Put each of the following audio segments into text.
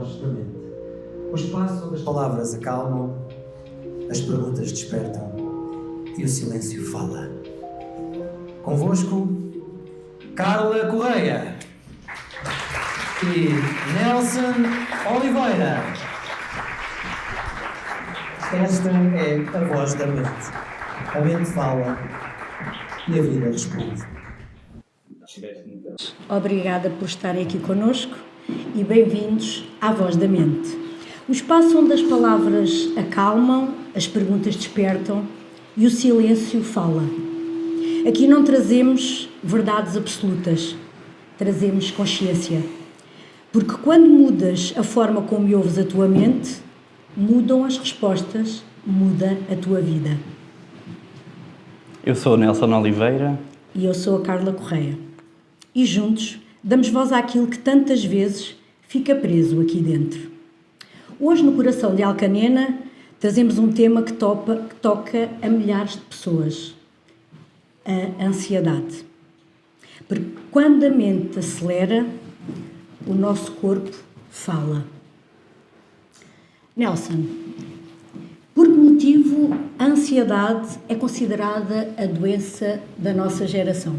voz da mente. O espaço onde as palavras acalmam, as perguntas despertam e o silêncio fala. Convosco, Carla Correia e Nelson Oliveira. Esta é a voz da mente. A mente fala e a vida responde. Obrigada por estarem aqui connosco e bem-vindos à Voz da Mente. O espaço onde as palavras acalmam, as perguntas despertam e o silêncio fala. Aqui não trazemos verdades absolutas, trazemos consciência. Porque quando mudas a forma como ouves a tua mente, mudam as respostas, muda a tua vida. Eu sou o Nelson Oliveira. E eu sou a Carla Correia. E juntos damos voz àquilo que tantas vezes fica preso aqui dentro. Hoje, no Coração de Alcanena, trazemos um tema que toca a milhares de pessoas. A ansiedade. Porque quando a mente acelera, o nosso corpo fala. Nelson, por que motivo a ansiedade é considerada a doença da nossa geração?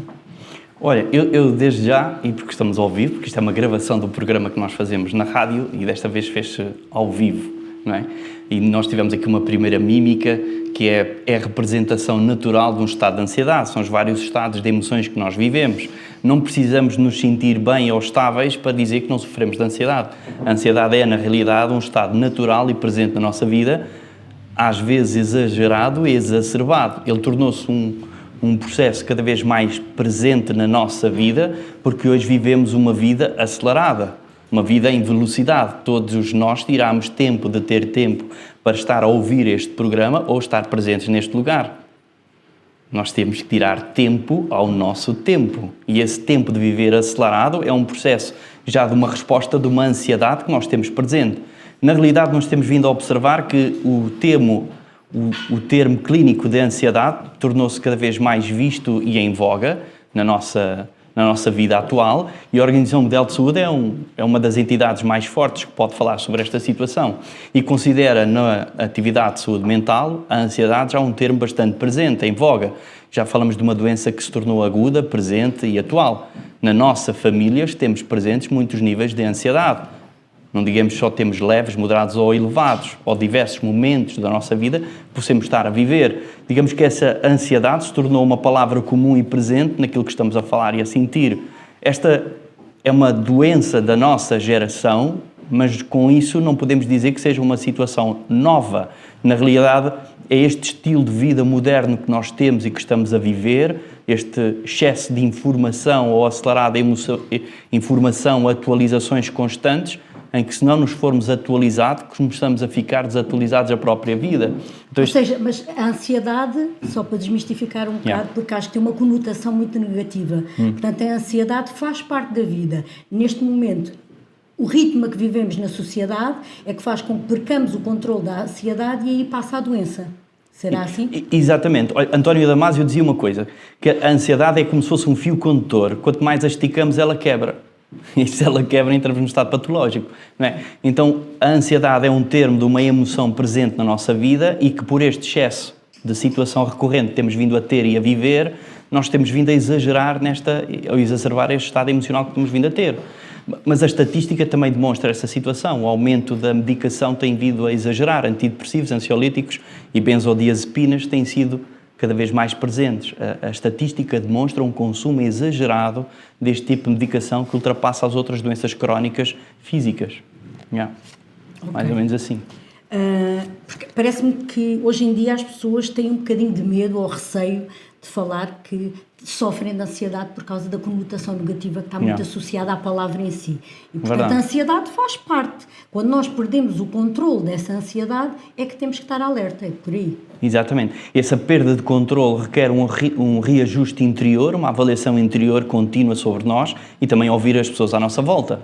Olha, eu desde já, e porque estamos ao vivo, porque isto é uma gravação do programa que nós fazemos na rádio e desta vez fez-se ao vivo, não é? E nós tivemos aqui uma primeira mímica que é a representação natural de um estado de ansiedade, são os vários estados de emoções que nós vivemos. Não precisamos nos sentir bem ou estáveis para dizer que não sofremos de ansiedade. A ansiedade é, na realidade, um estado natural e presente na nossa vida, às vezes exagerado e exacerbado. Ele tornou-se um processo cada vez mais presente na nossa vida, porque hoje vivemos uma vida acelerada, uma vida em velocidade. Todos nós tiramos tempo de ter tempo para estar a ouvir este programa ou estar presentes neste lugar. Nós temos que tirar tempo ao nosso tempo. E esse tempo de viver acelerado é um processo já de uma resposta de uma ansiedade que nós temos presente. Na realidade, nós temos vindo a observar que o termo clínico de ansiedade tornou-se cada vez mais visto e em voga na nossa vida atual, e a Organização Mundial de Saúde é uma das entidades mais fortes que pode falar sobre esta situação e considera na atividade de saúde mental a ansiedade já um termo bastante presente, em voga. Já falamos de uma doença que se tornou aguda, presente e atual. Na nossa família temos presentes muitos níveis de ansiedade. Não digamos só temos leves, moderados ou elevados, ou diversos momentos da nossa vida que possamos estar a viver. Digamos que essa ansiedade se tornou uma palavra comum e presente naquilo que estamos a falar e a sentir. Esta é uma doença da nossa geração, mas com isso não podemos dizer que seja uma situação nova. Na realidade, é este estilo de vida moderno que nós temos e que estamos a viver, este excesso de informação ou acelerada informação, atualizações constantes, em que se não nos formos atualizados, começamos a ficar desatualizados da própria vida. Então, ou seja, mas a ansiedade, só para desmistificar um bocado, porque acho que tem uma conotação muito negativa. Portanto, a ansiedade faz parte da vida. Neste momento, o ritmo a que vivemos na sociedade é que faz com que percamos o controle da ansiedade e aí passa a doença. Será assim? Exatamente. Olha, António Damasio dizia uma coisa, que a ansiedade é como se fosse um fio condutor. Quanto mais a esticamos, ela quebra. E se ela quebra, entramos no estado patológico, não é? Então, a ansiedade é um termo de uma emoção presente na nossa vida e que por este excesso de situação recorrente que temos vindo a ter e a viver, nós temos vindo a exagerar ou exacerbar este estado emocional que temos vindo a ter. Mas a estatística também demonstra essa situação. O aumento da medicação tem vindo a exagerar. Antidepressivos, ansiolíticos e benzodiazepinas têm sido cada vez mais presentes. A estatística demonstra um consumo exagerado deste tipo de medicação que ultrapassa as outras doenças crónicas físicas. Yeah. Okay. Mais ou menos assim. Porque parece-me que hoje em dia as pessoas têm um bocadinho de medo ou receio de falar que sofrem de ansiedade por causa da conotação negativa que está muito associada à palavra em si. E, portanto, a ansiedade faz parte. Quando nós perdemos o controle dessa ansiedade, é que temos que estar alerta, é por aí. Exatamente. Essa perda de controle requer um reajuste interior, uma avaliação interior contínua sobre nós e também ouvir as pessoas à nossa volta.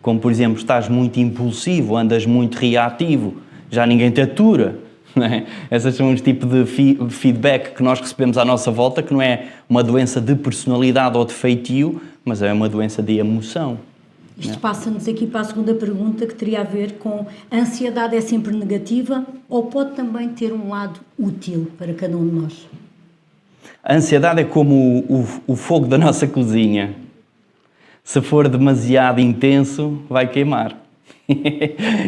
Como, por exemplo, estás muito impulsivo, andas muito reativo, já ninguém te atura. Não é? Esses são os tipos de feedback que nós recebemos à nossa volta, que não é uma doença de personalidade ou de feitio, mas é uma doença de emoção. Isto passa-nos aqui para a segunda pergunta, que teria a ver com a ansiedade é sempre negativa ou pode também ter um lado útil para cada um de nós? A ansiedade é como o fogo da nossa cozinha. Se for demasiado intenso, vai queimar.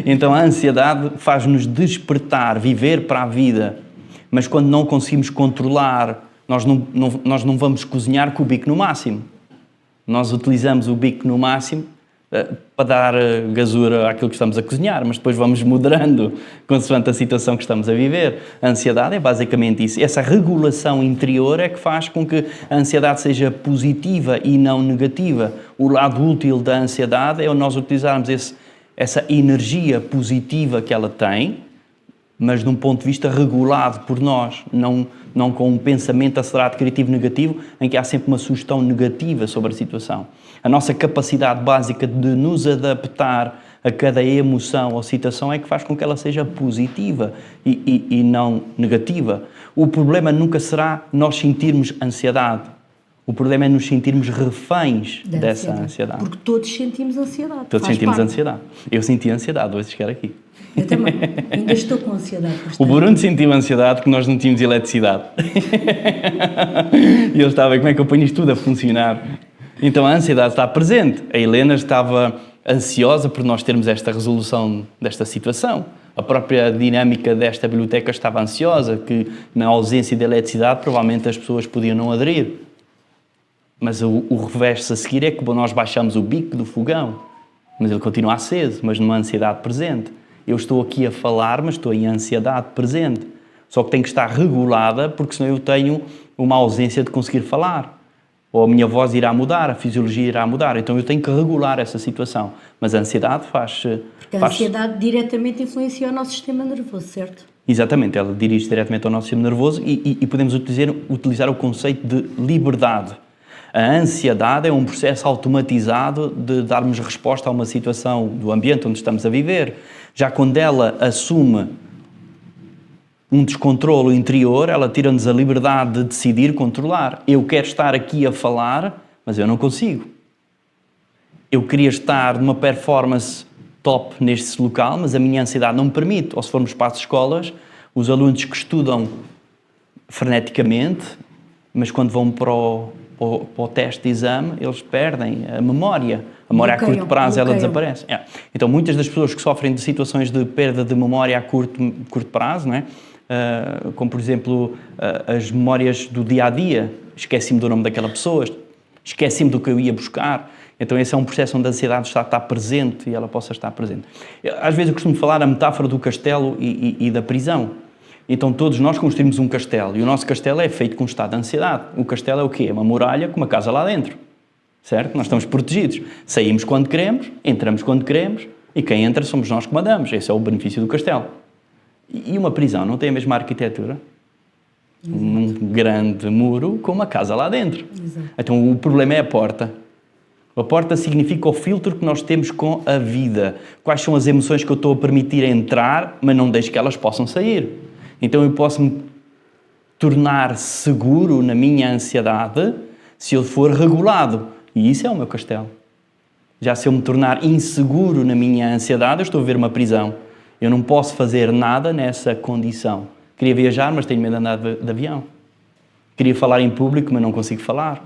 Então a ansiedade faz-nos despertar, viver para a vida. Mas quando não conseguimos controlar, nós não vamos cozinhar com o bico no máximo. Nós utilizamos o bico no máximo para dar gasura àquilo que estamos a cozinhar, mas depois vamos moderando consoante a situação que estamos a viver. A ansiedade é basicamente isso. Essa regulação interior é que faz com que a ansiedade seja positiva e não negativa. O lado útil da ansiedade é nós utilizarmos essa energia positiva que ela tem, mas de um ponto de vista regulado por nós, não com um pensamento acelerado criativo negativo, em que há sempre uma sugestão negativa sobre a situação. A nossa capacidade básica de nos adaptar a cada emoção ou situação é que faz com que ela seja positiva e não negativa. O problema nunca será nós sentirmos ansiedade. O problema é nos sentirmos reféns dessa ansiedade. Porque todos sentimos ansiedade. Todos sentimos ansiedade. Eu senti ansiedade hoje chegar aqui. Eu também. Ainda estou com ansiedade. O Bruno sentiu ansiedade porque nós não tínhamos eletricidade. E ele estava, como é que eu ponho isto tudo a funcionar? Então a ansiedade está presente. A Helena estava ansiosa por nós termos esta resolução desta situação. A própria dinâmica desta biblioteca estava ansiosa, que na ausência de eletricidade provavelmente as pessoas podiam não aderir. Mas o revés a seguir é que nós baixamos o bico do fogão, mas ele continua aceso, mas numa ansiedade presente. Eu estou aqui a falar, mas estou em ansiedade presente. Só que tem que estar regulada, porque senão eu tenho uma ausência de conseguir falar. Ou a minha voz irá mudar, a fisiologia irá mudar. Então eu tenho que regular essa situação. Mas a ansiedade faz... Porque a ansiedade diretamente influencia o nosso sistema nervoso, certo? Exatamente, ela dirige diretamente ao nosso sistema nervoso e podemos utilizar o conceito de liberdade. A ansiedade é um processo automatizado de darmos resposta a uma situação do ambiente onde estamos a viver. Já quando ela assume um descontrolo interior, ela tira-nos a liberdade de decidir controlar. Eu quero estar aqui a falar, mas eu não consigo. Eu queria estar numa performance top neste local, mas a minha ansiedade não me permite. Ou se formos para as escolas, os alunos que estudam freneticamente, mas quando vão para o teste de exame, eles perdem a memória. A memória a curto prazo, ela desaparece. Então, muitas das pessoas que sofrem de situações de perda de memória a curto prazo, não é? Como, por exemplo, as memórias do dia-a-dia, esqueci-me do nome daquela pessoa, esqueci-me do que eu ia buscar. Então, esse é um processo onde a ansiedade está presente e ela possa estar presente. Às vezes eu costumo falar a metáfora do castelo e da prisão. Então, todos nós construímos um castelo e o nosso castelo é feito com um estado de ansiedade. O castelo é o quê? É uma muralha com uma casa lá dentro, certo? Nós estamos protegidos. Saímos quando queremos, entramos quando queremos e quem entra somos nós que mandamos. Esse é o benefício do castelo. E uma prisão não tem a mesma arquitetura? Um grande muro com uma casa lá dentro. Exato. Então, o problema é a porta. A porta significa o filtro que nós temos com a vida. Quais são as emoções que eu estou a permitir entrar, mas não deixo que elas possam sair. Então eu posso me tornar seguro na minha ansiedade se eu for regulado. E isso é o meu castelo. Já se eu me tornar inseguro na minha ansiedade, eu estou a ver uma prisão. Eu não posso fazer nada nessa condição. Queria viajar, mas tenho medo de andar de avião. Queria falar em público, mas não consigo falar.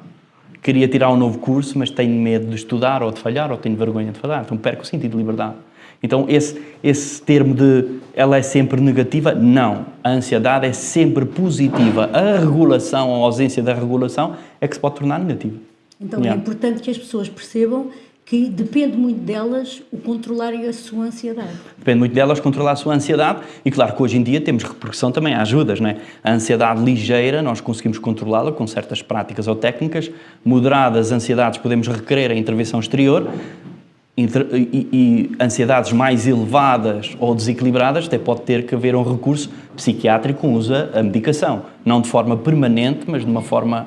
Queria tirar um novo curso, mas tenho medo de estudar ou de falhar, ou tenho vergonha de falhar. Então perco o sentido de liberdade. Então esse termo de ela é sempre negativa, não. A ansiedade é sempre positiva. A regulação, a ausência da regulação é que se pode tornar negativa. Então é importante que as pessoas percebam que depende muito delas o controlarem a sua ansiedade. Depende muito delas controlar a sua ansiedade e claro que hoje em dia temos repercussão também, há ajudas, não é? A ansiedade ligeira nós conseguimos controlá-la com certas práticas ou técnicas, moderadas ansiedades podemos requerer a intervenção exterior e ansiedades mais elevadas ou desequilibradas até pode ter que haver um recurso psiquiátrico com uso a medicação, não de forma permanente, mas de uma forma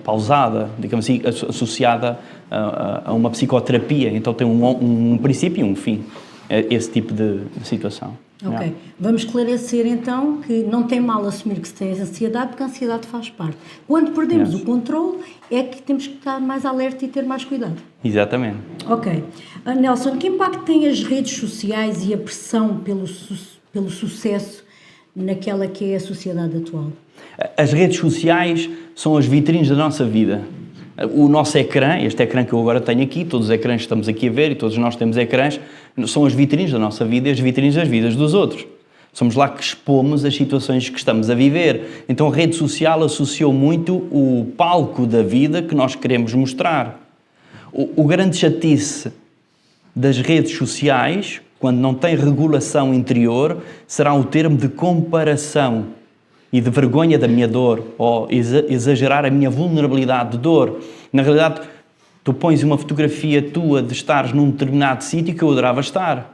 pausada, digamos assim, associada a uma psicoterapia. Então tem um princípio e um fim, esse tipo de situação. Ok. Vamos esclarecer então que não tem mal assumir que se tem ansiedade, porque a ansiedade faz parte. Quando perdemos o controle é que temos que estar mais alerta e ter mais cuidado. Exatamente. Ok. Nelson, que impacto têm as redes sociais e a pressão pelo sucesso naquela que é a sociedade atual? As redes sociais são as vitrines da nossa vida. O nosso ecrã, este ecrã que eu agora tenho aqui, todos os ecrãs que estamos aqui a ver e todos nós temos ecrãs, são as vitrines da nossa vida e as vitrines das vidas dos outros. Somos lá que expomos as situações que estamos a viver. Então a rede social associou muito o palco da vida que nós queremos mostrar. O grande chatice das redes sociais, quando não tem regulação interior, será o termo de comparação e de vergonha da minha dor, ou exagerar a minha vulnerabilidade de dor. Na realidade, tu pões uma fotografia tua de estares num determinado sítio que eu adorava estar.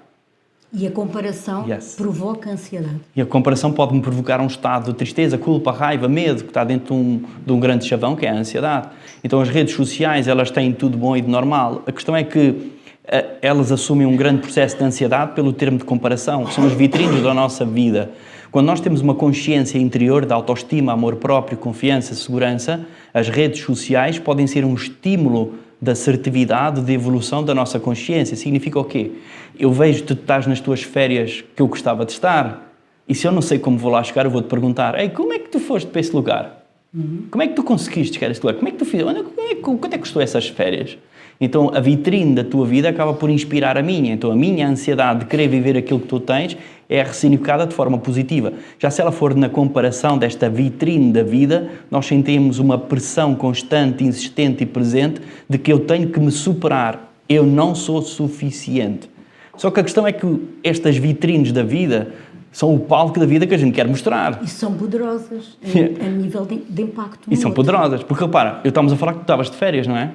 E a comparação provoca ansiedade. E a comparação pode-me provocar um estado de tristeza, culpa, raiva, medo, que está dentro de um grande chavão, que é a ansiedade. Então as redes sociais, elas têm tudo bom e de normal. A questão é que elas assumem um grande processo de ansiedade pelo termo de comparação. São as vitrines da nossa vida. Quando nós temos uma consciência interior de autoestima, amor próprio, confiança, segurança, as redes sociais podem ser um estímulo de assertividade, de evolução da nossa consciência. Significa o quê? Eu vejo que tu estás nas tuas férias que eu gostava de estar, e se eu não sei como vou lá chegar, eu vou-te perguntar: ei, como é que tu foste para esse lugar? Como é que tu conseguiste chegar a esse lugar? Como é que tu fizeste? Quanto é que custou essas férias? Então a vitrine da tua vida acaba por inspirar a minha. Então a minha ansiedade de querer viver aquilo que tu tens é ressignificada de forma positiva. Já se ela for na comparação desta vitrine da vida, nós sentimos uma pressão constante, insistente e presente de que eu tenho que me superar. Eu não sou suficiente. Só que a questão é que estas vitrines da vida são o palco da vida que a gente quer mostrar. E são poderosas a nível de impacto. E são poderosas. Porque repara, estamos a falar que tu estavas de férias, não é?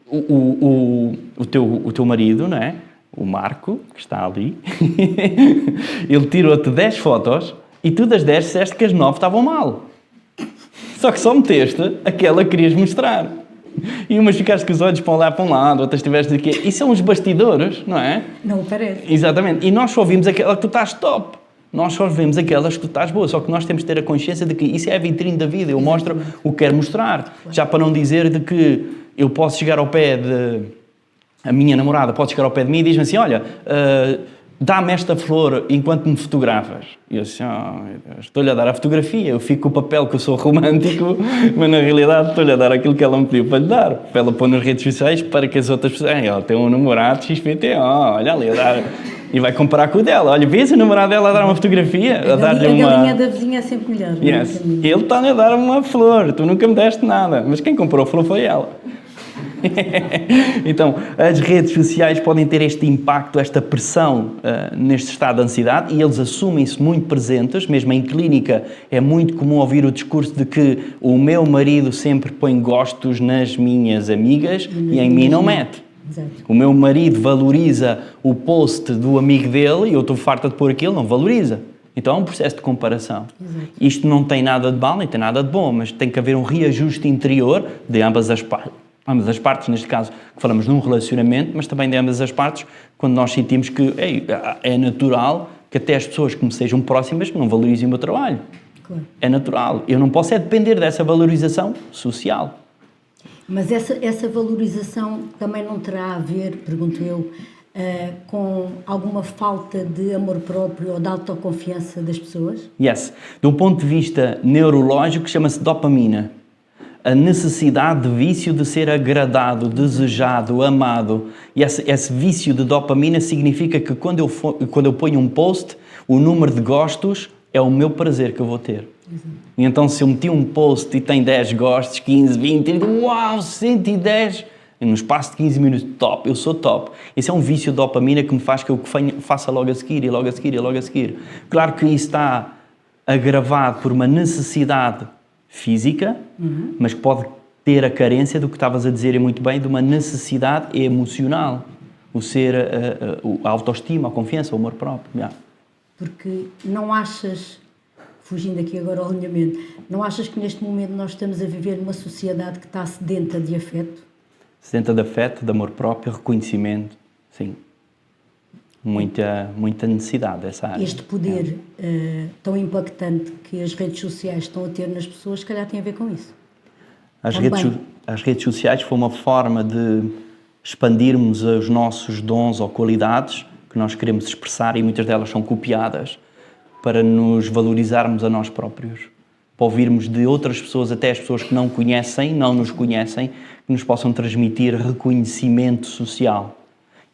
O teu marido, não é? O Marco, que está ali, ele tirou-te 10 fotos e tu das 10 disseste que as 9 estavam mal. Só que só meteste aquela que querias mostrar. E umas ficaste com os olhos para lá para um lado, outras tiveste aqui. Isso são os bastidores, não é? Não parece. Exatamente. E nós só vimos aquela que tu estás top. Nós só vemos aquelas que tu estás boa. Só que nós temos de ter a consciência de que isso é a vitrine da vida. Eu mostro o que quero mostrar. Já para não dizer de que eu posso chegar ao pé de... A minha namorada pode chegar ao pé de mim e diz-me assim: olha, dá-me esta flor enquanto me fotografas. E eu assim: estou-lhe a dar a fotografia, eu fico com o papel que eu sou romântico, mas na realidade estou-lhe a dar aquilo que ela me pediu para lhe dar, para ela pôr nas redes sociais para que as outras pessoas... ela tem um namorado XPTO, olha ali a dar... E vai comparar com o dela. Olha, vês o namorado dela a dar uma fotografia? A galinha da vizinha é sempre melhor. Yes. Ele está-lhe a dar uma flor, tu nunca me deste nada, mas quem comprou a flor foi ela. Então, as redes sociais podem ter este impacto, esta pressão neste estado de ansiedade, e eles assumem-se muito presentes. Mesmo em clínica é muito comum ouvir o discurso de que o meu marido sempre põe gostos nas minhas amigas e em mim não mete. Exato. O meu marido valoriza o post do amigo dele e eu estou farta de pôr aquilo, não valoriza. Então é um processo de comparação. Exato. Isto não tem nada de mal, nem tem nada de bom, mas tem que haver um reajuste interior de ambas as partes, neste caso, que falamos num relacionamento, mas também de ambas as partes, quando nós sentimos que é natural que até as pessoas que me sejam próximas não valorizem o meu trabalho. Claro. É natural. Eu não posso depender dessa valorização social. Mas essa valorização também não terá a ver, pergunto eu, com alguma falta de amor próprio ou de autoconfiança das pessoas? Yes. De um ponto de vista neurológico, chama-se dopamina. A necessidade de vício de ser agradado, desejado, amado. E esse vício de dopamina significa que quando eu ponho um post, o número de gostos é o meu prazer que eu vou ter. E então se eu meti um post e tem 10 gostos, 15, 20, 30, uau, 110, e no espaço de 15 minutos, top, eu sou top. Esse é um vício de dopamina que me faz que eu faça logo a seguir, e logo a seguir, e logo a seguir. Claro que isso está agravado por uma necessidade física, mas pode ter a carência do que estavas a dizer muito bem, de uma necessidade emocional. O ser, a autoestima, a confiança, o amor próprio. Yeah. Porque não achas... Fugindo aqui agora ao alinhamento, não achas que neste momento nós estamos a viver numa sociedade que está sedenta de afeto? Sedenta de afeto, de amor próprio, reconhecimento, sim. Muita Necessidade dessa área. Este poder tão impactante que as redes sociais estão a ter nas pessoas, se calhar tem a ver com isso. As redes sociais foi uma forma de expandirmos os nossos dons ou qualidades que nós queremos expressar, e muitas delas são copiadas, para nos valorizarmos a nós próprios, para ouvirmos de outras pessoas, até as pessoas que não nos conhecem, que nos possam transmitir reconhecimento social.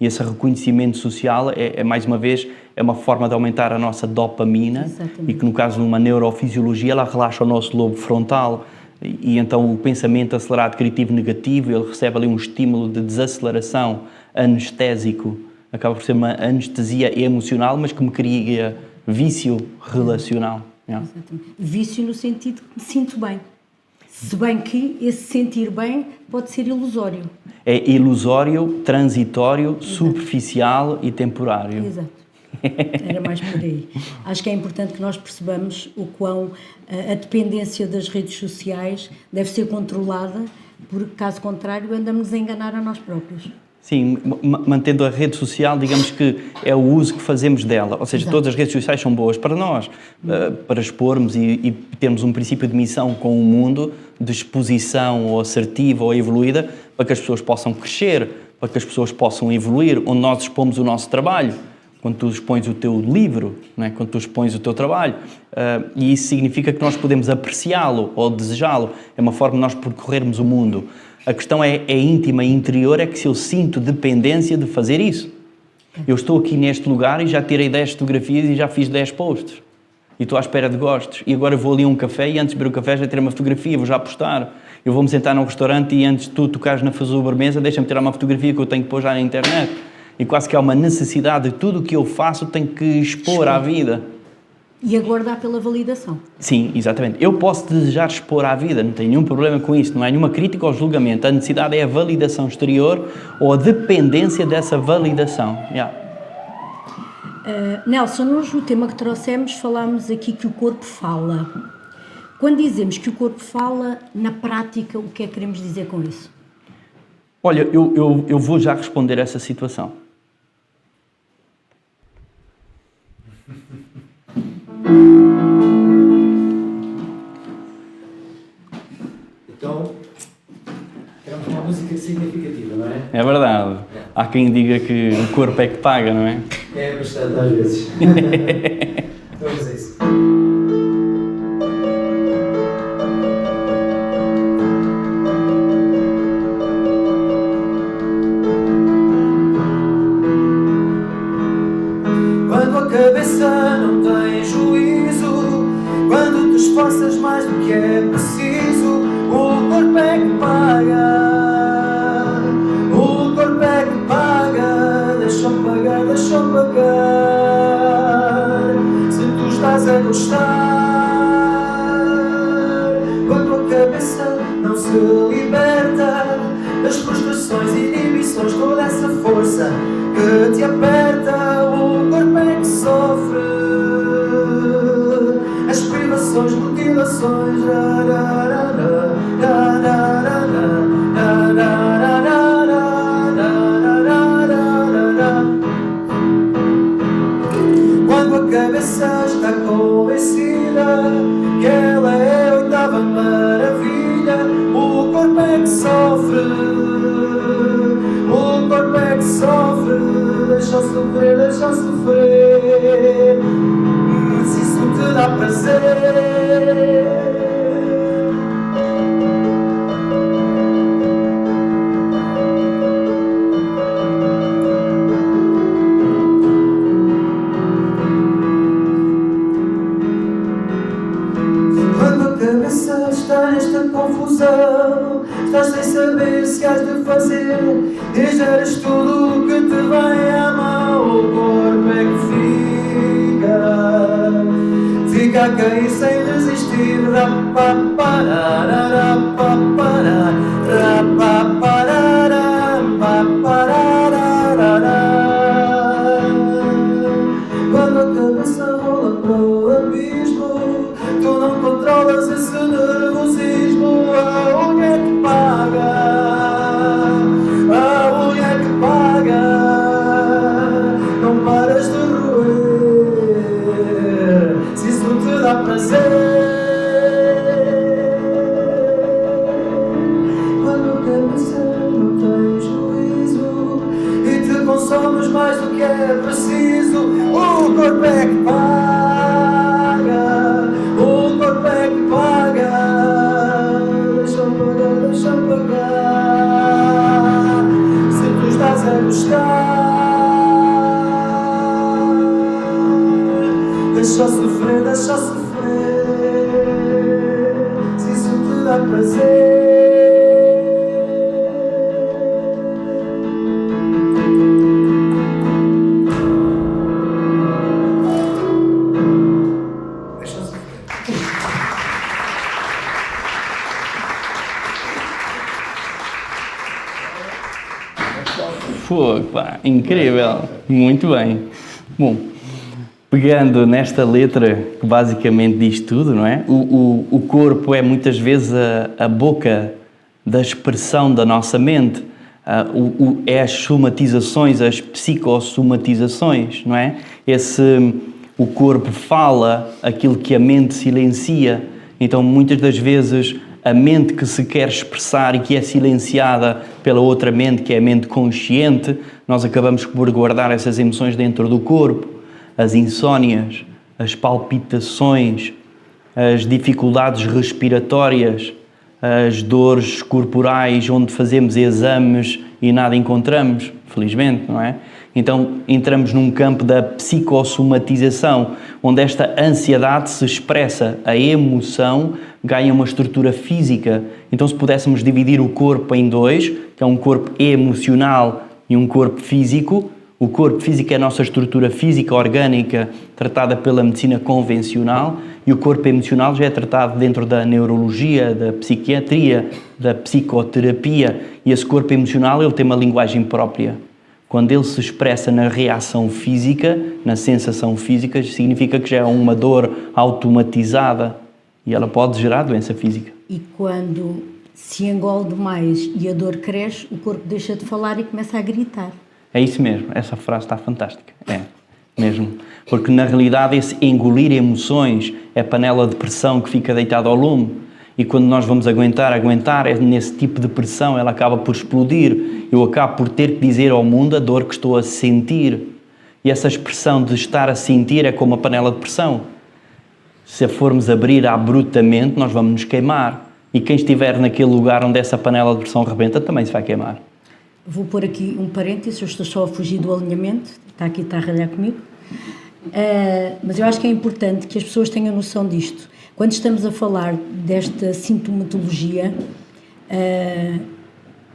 E esse reconhecimento social mais uma vez, é uma forma de aumentar a nossa dopamina. Exatamente. E que, no caso de uma neurofisiologia, ela relaxa o nosso lobo frontal e então o pensamento acelerado criativo negativo, ele recebe ali um estímulo de desaceleração anestésico, acaba por ser uma anestesia emocional, mas que me cria vício relacional. Exatamente. Vício no sentido que me sinto bem. Se bem que esse sentir bem pode ser ilusório. É ilusório, transitório, superficial e temporário. Exato. Era mais por aí. Acho que é importante que nós percebamos o quão a dependência das redes sociais deve ser controlada, porque caso contrário andamos a enganar a nós próprios. Sim, mantendo a rede social, digamos que é o uso que fazemos dela. Ou seja, Exato. Todas as redes sociais são boas para nós, para expormos e termos um princípio de missão com o mundo, de exposição ou assertiva ou evoluída, para que as pessoas possam crescer, para que as pessoas possam evoluir, onde nós expomos o nosso trabalho. Quando tu expões o teu livro, não é? Quando tu expões o teu trabalho, e isso significa que nós podemos apreciá-lo ou desejá-lo. É uma forma de nós percorrermos o mundo. A questão é íntima e interior, é que se eu sinto dependência de fazer isso. Eu estou aqui neste lugar e já tirei 10 fotografias e já fiz 10 posts. E estou à espera de gostos. E agora vou ali a um café e antes de beber o café já tirei uma fotografia, vou já postar. Eu vou-me sentar num restaurante e antes de tu tocares na sobremesa, deixa-me tirar uma fotografia que eu tenho que pôr já na internet. E quase que há uma necessidade de tudo o que eu faço tenho que expor à vida. E aguardar pela validação. Sim, exatamente. Eu posso desejar expor à vida, não tenho nenhum problema com isso, não é nenhuma crítica ou julgamento. A necessidade é a validação exterior ou a dependência dessa validação. Nelson, hoje o tema que trouxemos, falámos aqui que o corpo fala. Quando dizemos que o corpo fala, na prática, o que é que queremos dizer com isso? Olha, eu vou já responder essa situação. Então, queremos uma música significativa, não é? É verdade. Há quem diga que o corpo é que paga, não é? É bastante às vezes. Vamos a isso. Quando a cabeça não tem juízo, quando te esforças mais do que é preciso, o corpo é que paga. O corpo é que paga. Deixa-me pagar, deixa-me pagar. Se tu estás a gostar, quando a cabeça não se liberta das frustrações e inibições, toda essa força que te aperta, o corpo é que sofre as privações, mutilações. Quando a cabeça está convencida que ela é a oitava maravilha, o corpo é que sofre. O corpo é que sofre. Deixa sofrer, deixa sofrer. Se isso te dá prazer. Está nesta confusão, estás sem saber se has de fazer e geras tudo o que te vem à mão. O corpo é que fica a cair sem resistir. Quando a cabeça rola para o abismo, tu não controlas esse nervosismo. A unha é que paga, a unha é que paga. Não paras de roer, se isso te dá prazer. Quando a cabeça não tem juízo, prazer. Fogo, pá, incrível, muito bem. Bom, pegando nesta letra que basicamente diz tudo, não é? O corpo é muitas vezes a boca da expressão da nossa mente, é as somatizações, as psicossomatizações, não é? O corpo fala aquilo que a mente silencia, então muitas das vezes a mente que se quer expressar e que é silenciada pela outra mente, que é a mente consciente, nós acabamos por guardar essas emoções dentro do corpo. As insónias, as palpitações, as dificuldades respiratórias, as dores corporais onde fazemos exames e nada encontramos, felizmente, não é? Então entramos num campo da psicossomatização, onde esta ansiedade se expressa, a emoção ganha uma estrutura física. Então se pudéssemos dividir o corpo em dois, que é um corpo emocional e um corpo físico, o corpo físico é a nossa estrutura física orgânica tratada pela medicina convencional e o corpo emocional já é tratado dentro da neurologia, da psiquiatria, da psicoterapia, e esse corpo emocional ele tem uma linguagem própria. Quando ele se expressa na reação física, na sensação física, significa que já é uma dor automatizada e ela pode gerar doença física. E quando se engole demais e a dor cresce, o corpo deixa de falar e começa a gritar. É isso mesmo, essa frase está fantástica. É, mesmo. Porque na realidade esse engolir emoções é a panela de pressão que fica deitada ao lume. E quando nós vamos aguentar, é nesse tipo de pressão, ela acaba por explodir. Eu acabo por ter que dizer ao mundo a dor que estou a sentir. E essa expressão de estar a sentir é como a panela de pressão. Se a formos abrir abruptamente, nós vamos nos queimar. E quem estiver naquele lugar onde essa panela de pressão rebenta também se vai queimar. Vou pôr aqui um parênteses, eu estou só a fugir do alinhamento, está a ralhar comigo. Mas eu acho que é importante que as pessoas tenham noção disto. Quando estamos a falar desta sintomatologia,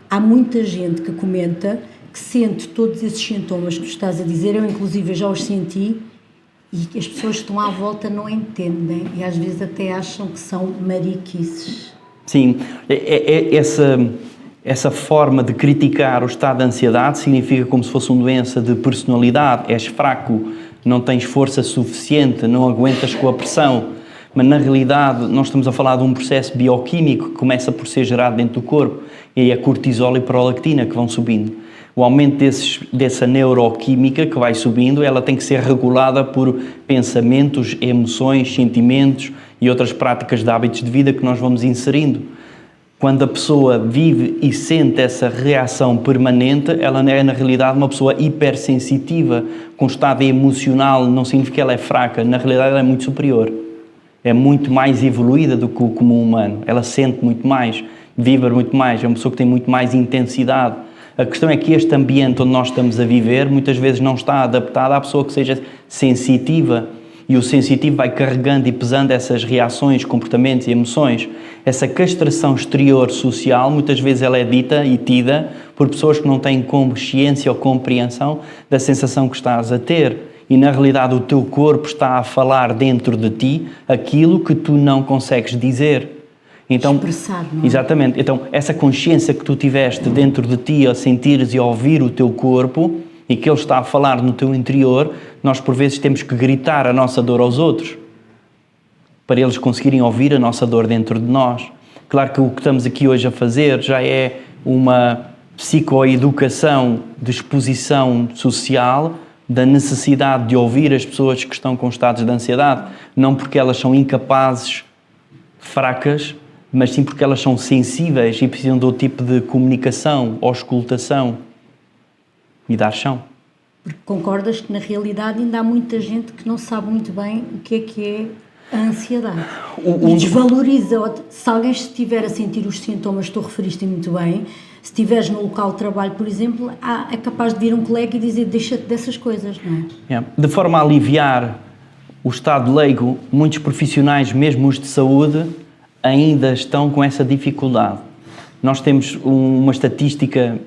há muita gente que comenta que sente todos esses sintomas que tu estás a dizer, eu inclusive já os senti, e que as pessoas que estão à volta não entendem e às vezes até acham que são mariquices. Sim, essa forma de criticar o estado de ansiedade significa como se fosse uma doença de personalidade, és fraco, não tens força suficiente, não aguentas com a pressão. Mas na realidade nós estamos a falar de um processo bioquímico que começa por ser gerado dentro do corpo, e é a cortisol e prolactina que vão subindo. O aumento dessa neuroquímica que vai subindo, ela tem que ser regulada por pensamentos, emoções, sentimentos e outras práticas de hábitos de vida que nós vamos inserindo. Quando a pessoa vive e sente essa reação permanente, ela é na realidade uma pessoa hipersensitiva, com estado emocional, não significa que ela é fraca, na realidade ela é muito superior. É muito mais evoluída do que o comum humano. Ela sente muito mais, vibra muito mais, é uma pessoa que tem muito mais intensidade. A questão é que este ambiente onde nós estamos a viver muitas vezes não está adaptado à pessoa que seja sensitiva, e o sensitivo vai carregando e pesando essas reações, comportamentos e emoções. Essa castração exterior social muitas vezes ela é dita e tida por pessoas que não têm consciência ou compreensão da sensação que estás a ter. E na realidade o teu corpo está a falar dentro de ti aquilo que tu não consegues dizer. Então, expressar, não é? Exatamente. Então, essa consciência que tu tiveste dentro de ti, a sentires e a ouvir o teu corpo, e que ele está a falar no teu interior, nós por vezes temos que gritar a nossa dor aos outros, para eles conseguirem ouvir a nossa dor dentro de nós. Claro que o que estamos aqui hoje a fazer já é uma psicoeducação de exposição social, da necessidade de ouvir as pessoas que estão com estados de ansiedade, não porque elas são incapazes, fracas, mas sim porque elas são sensíveis e precisam de outro tipo de comunicação, auscultação e dar chão. Porque concordas que na realidade ainda há muita gente que não sabe muito bem o que é a ansiedade. E desvaloriza. Se alguém estiver a sentir os sintomas que tu referiste muito bem, se estiveres no local de trabalho, por exemplo, é capaz de vir um colega e dizer deixa-te dessas coisas, não é? De forma a aliviar o estado leigo, muitos profissionais, mesmo os de saúde, ainda estão com essa dificuldade. Nós temos uma estatística,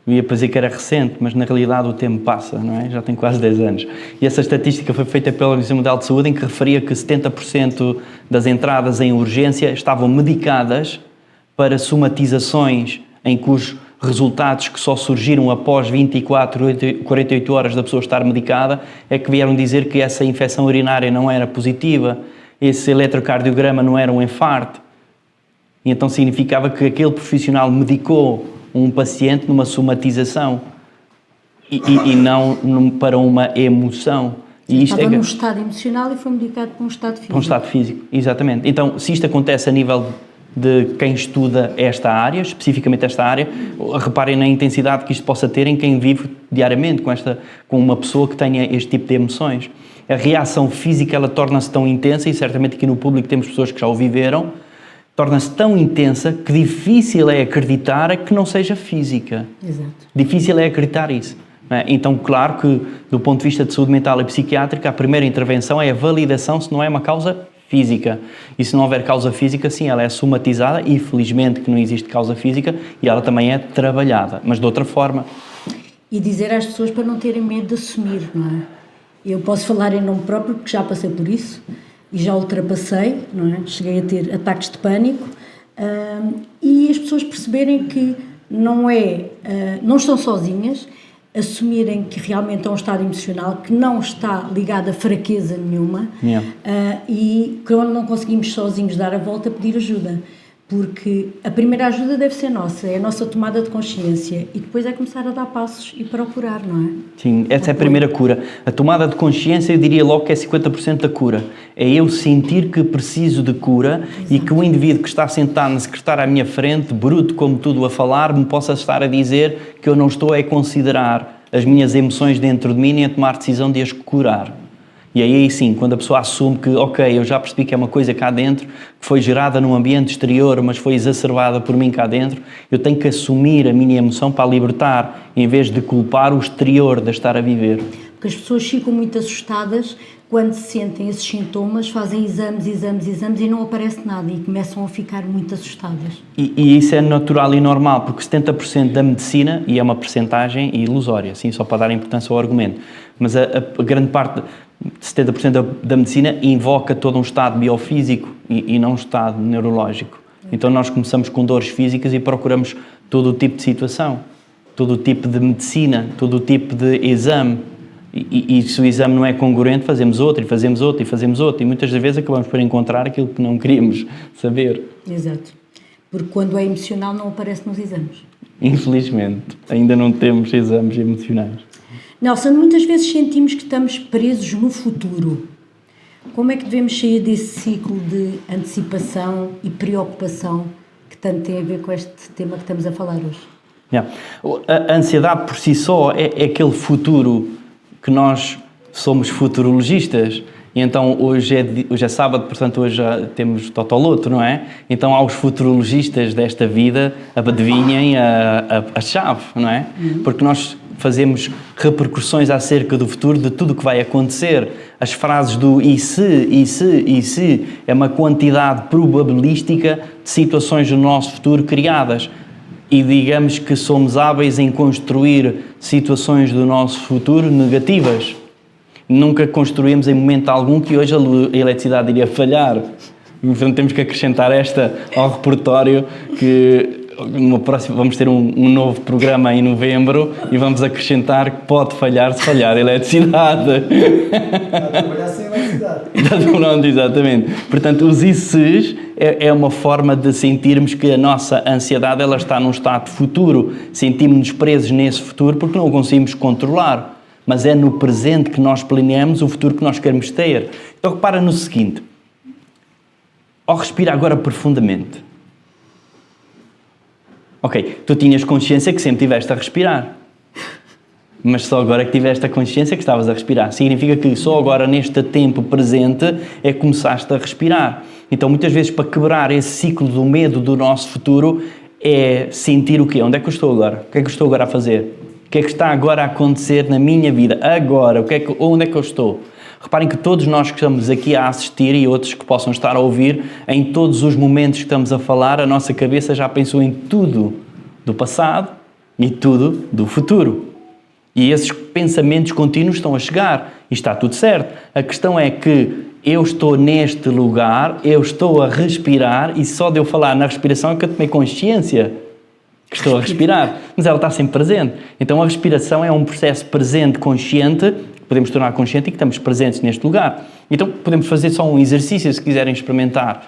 eu ia dizer que era recente, mas na realidade o tempo passa, não é? Já tem quase 10 anos. E essa estatística foi feita pela Organização Mundial de Saúde, em que referia que 70% das entradas em urgência estavam medicadas para somatizações em cujos resultados que só surgiram após 24, 48 horas da pessoa estar medicada, é que vieram dizer que essa infecção urinária não era positiva, esse eletrocardiograma não era um infarto. E então significava que aquele profissional medicou um paciente numa somatização e não para uma emoção. E isto estava num estado emocional e foi medicado para um estado físico. Para um estado físico, exatamente. Então, se isto acontece a nível de quem estuda esta área, especificamente esta área, reparem na intensidade que isto possa ter em quem vive diariamente com uma pessoa que tenha este tipo de emoções. A reação física, ela torna-se tão intensa, e certamente aqui no público temos pessoas que já o viveram, torna-se tão intensa que difícil é acreditar que não seja física. Exato. Difícil é acreditar isso. Não é? Então, claro que, do ponto de vista de saúde mental e psiquiátrica, a primeira intervenção é a validação se não é uma causa física. E se não houver causa física, sim, ela é somatizada, e felizmente que não existe causa física, e ela também é trabalhada, mas de outra forma. E dizer às pessoas para não terem medo de assumir, não é? Eu posso falar em nome próprio, porque já passei por isso, e já ultrapassei, não é? Cheguei a ter ataques de pânico, e as pessoas perceberem que não estão sozinhas, assumirem que realmente é um estado emocional que não está ligado a fraqueza nenhuma, e quando não conseguimos sozinhos dar a volta, pedir ajuda, porque a primeira ajuda deve ser nossa, é a nossa tomada de consciência, e depois é começar a dar passos e procurar, não é? Sim, essa é a primeira cura. A tomada de consciência, eu diria logo que é 50% da cura. É eu sentir que preciso de cura. Exato. E que o indivíduo que está sentado na secretária à minha frente, bruto como tudo a falar, me possa estar a dizer que eu não estou a considerar as minhas emoções dentro de mim nem a tomar decisão de as curar. E aí sim, quando a pessoa assume que, ok, eu já percebi que é uma coisa cá dentro, que foi gerada num ambiente exterior, mas foi exacerbada por mim cá dentro, eu tenho que assumir a minha emoção para a libertar, em vez de culpar o exterior de estar a viver. Porque as pessoas ficam muito assustadas quando sentem esses sintomas, fazem exames e não aparece nada, e começam a ficar muito assustadas. E isso é natural e normal, porque 70% da medicina, e é uma percentagem ilusória, assim, só para dar importância ao argumento, mas a grande parte, 70% da medicina invoca todo um estado biofísico e não um estado neurológico. Então nós começamos com dores físicas e procuramos todo o tipo de situação, todo o tipo de medicina, todo o tipo de exame. E se o exame não é congruente, fazemos outro, e fazemos outro, e fazemos outro. E muitas das vezes acabamos por encontrar aquilo que não queríamos saber. Exato. Porque quando é emocional não aparece nos exames. Infelizmente, ainda não temos exames emocionais. Nelson, muitas vezes sentimos que estamos presos no futuro. Como é que devemos sair desse ciclo de antecipação e preocupação que tanto tem a ver com este tema que estamos a falar hoje? A ansiedade por si só é aquele futuro que nós somos futurologistas, e então hoje é sábado, portanto hoje já temos Totoloto, não é? Então aos futurologistas desta vida, adivinhem a chave, não é? Porque nós fazemos repercussões acerca do futuro, de tudo o que vai acontecer. As frases do e se, é uma quantidade probabilística de situações do nosso futuro criadas. E digamos que somos hábeis em construir situações do nosso futuro negativas. Nunca construímos em momento algum que hoje a eletricidade iria falhar. Portanto, temos que acrescentar esta ao repertório, que vamos ter um novo programa em novembro e vamos acrescentar que pode falhar se falhar a eletricidade. Está a trabalhar sem eletricidade. Pronto, exatamente. Portanto, os ICs é uma forma de sentirmos que a nossa ansiedade ela está num estado futuro. Sentimos-nos presos nesse futuro porque não o conseguimos controlar. Mas é no presente que nós planeamos o futuro que nós queremos ter. Então, repara no seguinte. Ao respirar agora profundamente. Ok, tu tinhas consciência que sempre estiveste a respirar. Mas só agora que tiveste a consciência que estavas a respirar. Significa que só agora, neste tempo presente, é que começaste a respirar. Então, muitas vezes, para quebrar esse ciclo do medo do nosso futuro, é sentir o quê? Onde é que eu estou agora? O que é que eu estou agora a fazer? O que é que está agora a acontecer na minha vida? Agora, onde é que eu estou? Reparem que todos nós que estamos aqui a assistir e outros que possam estar a ouvir, em todos os momentos que estamos a falar, a nossa cabeça já pensou em tudo do passado e tudo do futuro. E esses pensamentos contínuos estão a chegar e está tudo certo. A questão é que eu estou neste lugar, eu estou a respirar e só de eu falar na respiração é que eu tomei consciência que estou a respirar. Mas ela está sempre presente. Então a respiração é um processo presente, consciente, que podemos tornar consciente e que estamos presentes neste lugar. Então podemos fazer só um exercício se quiserem experimentar.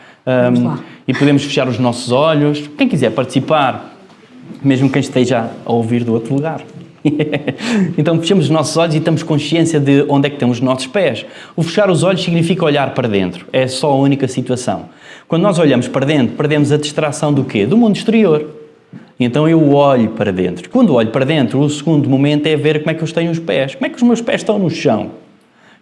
E podemos fechar os nossos olhos. Quem quiser participar, mesmo quem esteja a ouvir do outro lugar. Então fechamos os nossos olhos e temos consciência de onde é que temos os nossos pés. O fechar os olhos significa olhar para dentro. É só a única situação. Quando nós olhamos para dentro, perdemos a distração do quê? Do mundo exterior. Então eu olho para dentro. Quando olho para dentro, o segundo momento é ver como é que eu tenho os pés. Como é que os meus pés estão no chão?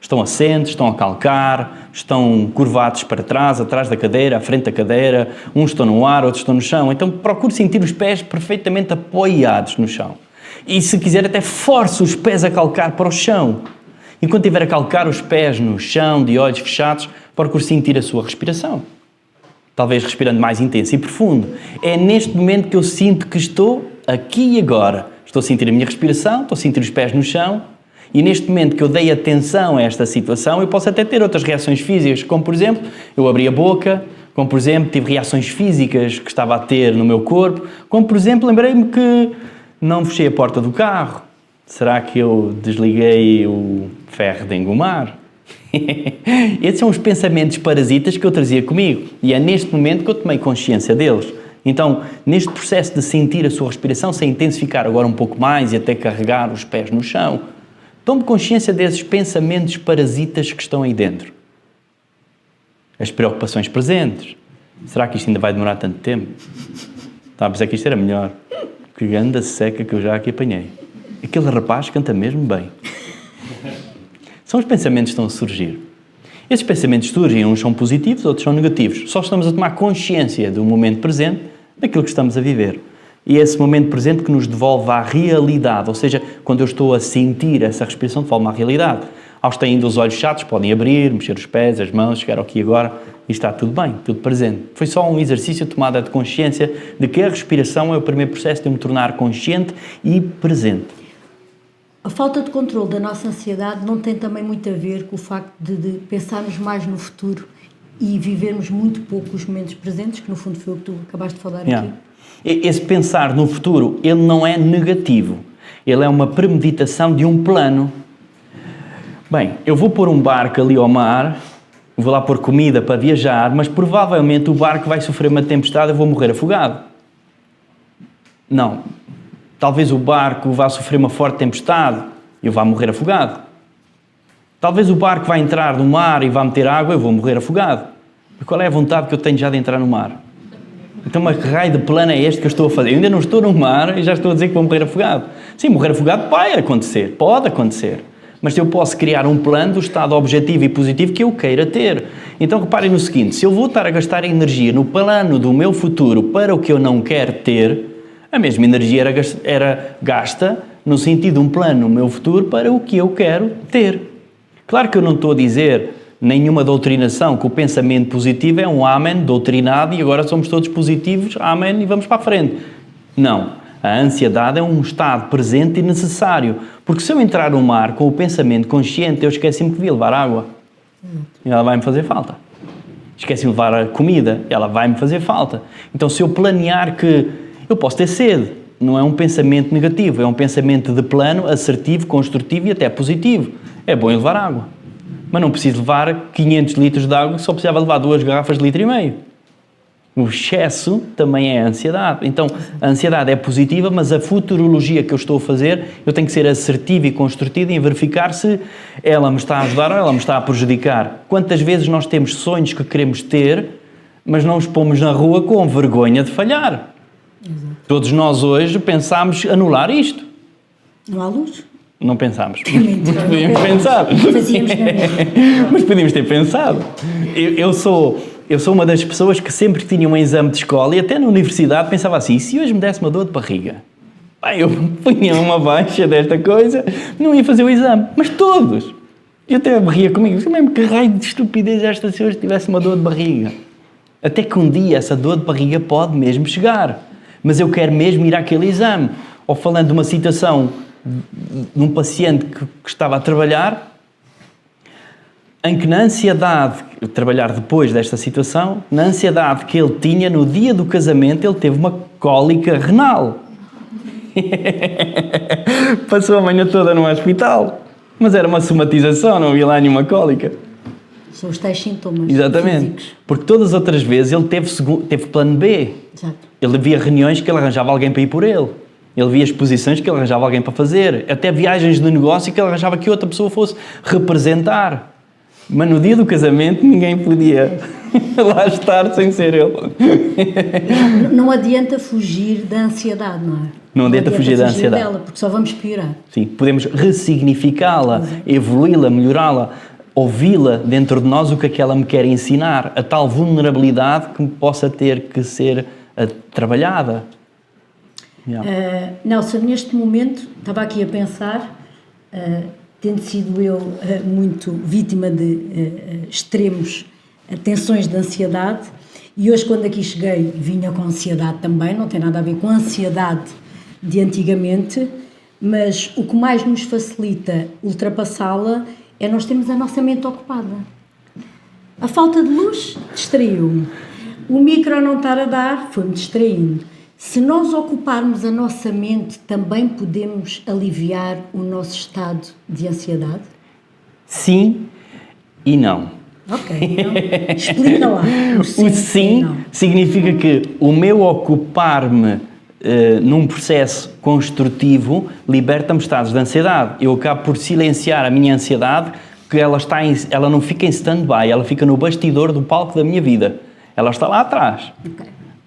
Estão assentes, estão a calcar, estão curvados para trás, atrás da cadeira, à frente da cadeira. Uns estão no ar, outros estão no chão. Então procure sentir os pés perfeitamente apoiados no chão. E se quiser até force os pés a calcar para o chão. Enquanto estiver a calcar os pés no chão, de olhos fechados, procure sentir a sua respiração. Talvez respirando mais intenso e profundo. É neste momento que eu sinto que estou aqui e agora. Estou a sentir a minha respiração, estou a sentir os pés no chão. E neste momento que eu dei atenção a esta situação, eu posso até ter outras reações físicas, como por exemplo, eu abri a boca, como por exemplo, tive reações físicas que estava a ter no meu corpo, como por exemplo, lembrei-me que não fechei a porta do carro. Será que eu desliguei o ferro de engomar? Esses são os pensamentos parasitas que eu trazia comigo. E é neste momento que eu tomei consciência deles. Então, neste processo de sentir a sua respiração, sem intensificar agora um pouco mais e até carregar os pés no chão, tome consciência desses pensamentos parasitas que estão aí dentro. As preocupações presentes. Será que isto ainda vai demorar tanto tempo? Estava a pensar que isto era melhor. Que ganda seca que eu já aqui apanhei. Aquele rapaz canta mesmo bem. São os pensamentos que estão a surgir. Esses pensamentos surgem, uns são positivos, outros são negativos. Só estamos a tomar consciência do momento presente, daquilo que estamos a viver. E é esse momento presente que nos devolve à realidade. Ou seja, quando eu estou a sentir essa respiração, devolve-me à realidade. Aos que têm ainda os olhos chatos, podem abrir, mexer os pés, as mãos, chegar aqui agora e está tudo bem, tudo presente. Foi só um exercício de tomada de consciência de que a respiração é o primeiro processo de me tornar consciente e presente. A falta de controle da nossa ansiedade não tem também muito a ver com o facto de pensarmos mais no futuro e vivermos muito pouco os momentos presentes, que no fundo foi o que tu acabaste de falar aqui? Esse pensar no futuro, ele não é negativo. Ele é uma premeditação de um plano. Bem, eu vou pôr um barco ali ao mar, vou lá pôr comida para viajar, mas provavelmente o barco vai sofrer uma tempestade e eu vou morrer afogado. Não. Talvez o barco vá sofrer uma forte tempestade e eu vá morrer afogado. Talvez o barco vá entrar no mar e vá meter água e eu vou morrer afogado. E qual é a vontade que eu tenho já de entrar no mar? Então, mas que raio de plano é este que eu estou a fazer? Eu ainda não estou no mar e já estou a dizer que vou morrer afogado. Sim, morrer afogado vai acontecer, pode acontecer. Mas eu posso criar um plano do estado objetivo e positivo que eu queira ter. Então reparem no seguinte, se eu vou estar a gastar energia no plano do meu futuro para o que eu não quero ter, a mesma energia era gasta no sentido de um plano no meu futuro para o que eu quero ter. Claro que eu não estou a dizer nenhuma doutrinação que o pensamento positivo é um amém doutrinado e agora somos todos positivos, amém, e vamos para a frente. Não. A ansiedade é um estado presente e necessário. Porque se eu entrar no mar com o pensamento consciente, eu esqueci-me que devia levar água. E ela vai-me fazer falta. Esqueci-me de levar a comida, ela vai-me fazer falta. Então se eu planear que eu posso ter sede, não é um pensamento negativo, é um pensamento de plano, assertivo, construtivo e até positivo. É bom eu levar água. Mas não preciso levar 500 litros de água, só precisava levar 2 garrafas de 1,5 litro. O excesso também é a ansiedade. Então, a ansiedade é positiva, mas a futurologia que eu estou a fazer, eu tenho que ser assertivo e construtivo em verificar se ela me está a ajudar ou ela me está a prejudicar. Quantas vezes nós temos sonhos que queremos ter, mas não os pomos na rua com vergonha de falhar? Exato. Todos nós hoje pensámos anular isto. Não há luz? Não pensámos. Podíamos pensar. Mas podíamos ter pensado. Eu sou uma das pessoas que sempre que tinha um exame de escola e até na universidade pensava assim, e se hoje me desse uma dor de barriga? Eu punha uma baixa desta coisa, não ia fazer o exame. Mas todos. E até ria comigo, mesmo que raio de estupidez esta se hoje tivesse uma dor de barriga. Até que um dia essa dor de barriga pode mesmo chegar. Mas eu quero mesmo ir àquele exame. Ou falando de uma situação de um paciente que estava a trabalhar, em que na ansiedade, trabalhar depois desta situação, na ansiedade que ele tinha no dia do casamento, ele teve uma cólica renal. Passou a manhã toda no hospital. Mas era uma somatização, não havia lá nenhuma cólica. São os tais sintomas. Exatamente. Físicos. Porque todas as outras vezes ele teve plano B. Exato. Ele via reuniões que ele arranjava alguém para ir por ele. Ele via exposições que ele arranjava alguém para fazer. Até viagens de negócio que ele arranjava que outra pessoa fosse representar. Mas no dia do casamento ninguém podia lá estar sem ser ele. Não adianta fugir da ansiedade, não é? Não adianta fugir da ansiedade. Dela, porque só vamos piorar. Sim, podemos ressignificá-la, evoluí-la, melhorá-la, ouvi-la dentro de nós o que é que ela me quer ensinar, a tal vulnerabilidade que possa ter que ser trabalhada. Yeah. Nelson, neste momento, estava aqui a pensar, tendo sido eu muito vítima de extremos tensões de ansiedade, e hoje quando aqui cheguei vinha com ansiedade também, não tem nada a ver com a ansiedade de antigamente, mas o que mais nos facilita ultrapassá-la é nós termos a nossa mente ocupada. A falta de luz distraiu-me. O micro não estar a dar foi-me distraindo. Se nós ocuparmos a nossa mente, também podemos aliviar o nosso estado de ansiedade? Sim e não. Ok, então explica lá. O sim significa que o meu ocupar-me num processo construtivo liberta-me estados de ansiedade. Eu acabo por silenciar a minha ansiedade, que ela não fica em stand-by, ela fica no bastidor do palco da minha vida. Ela está lá atrás,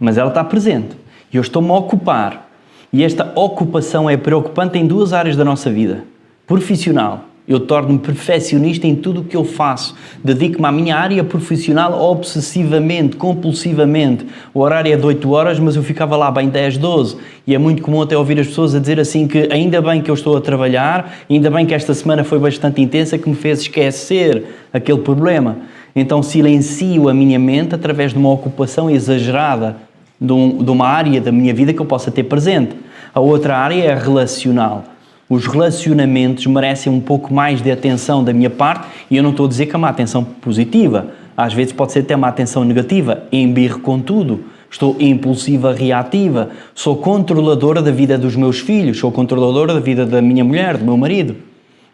mas ela está presente. E eu estou-me a ocupar. E esta ocupação é preocupante em duas áreas da nossa vida. Profissional. Eu torno-me perfeccionista em tudo o que eu faço. Dedico-me à minha área profissional obsessivamente, compulsivamente. O horário é de 8 horas, mas eu ficava lá bem 10, 12. E é muito comum até ouvir as pessoas a dizer assim que ainda bem que eu estou a trabalhar, ainda bem que esta semana foi bastante intensa, que me fez esquecer aquele problema. Então silencio a minha mente através de uma ocupação exagerada de uma área da minha vida que eu possa ter presente. A outra área é a relacional. Os relacionamentos merecem um pouco mais de atenção da minha parte, e eu não estou a dizer que é uma atenção positiva. Às vezes pode ser até uma atenção negativa. Embirro com tudo. Estou impulsiva, reativa. Sou controladora da vida dos meus filhos. Sou controladora da vida da minha mulher, do meu marido.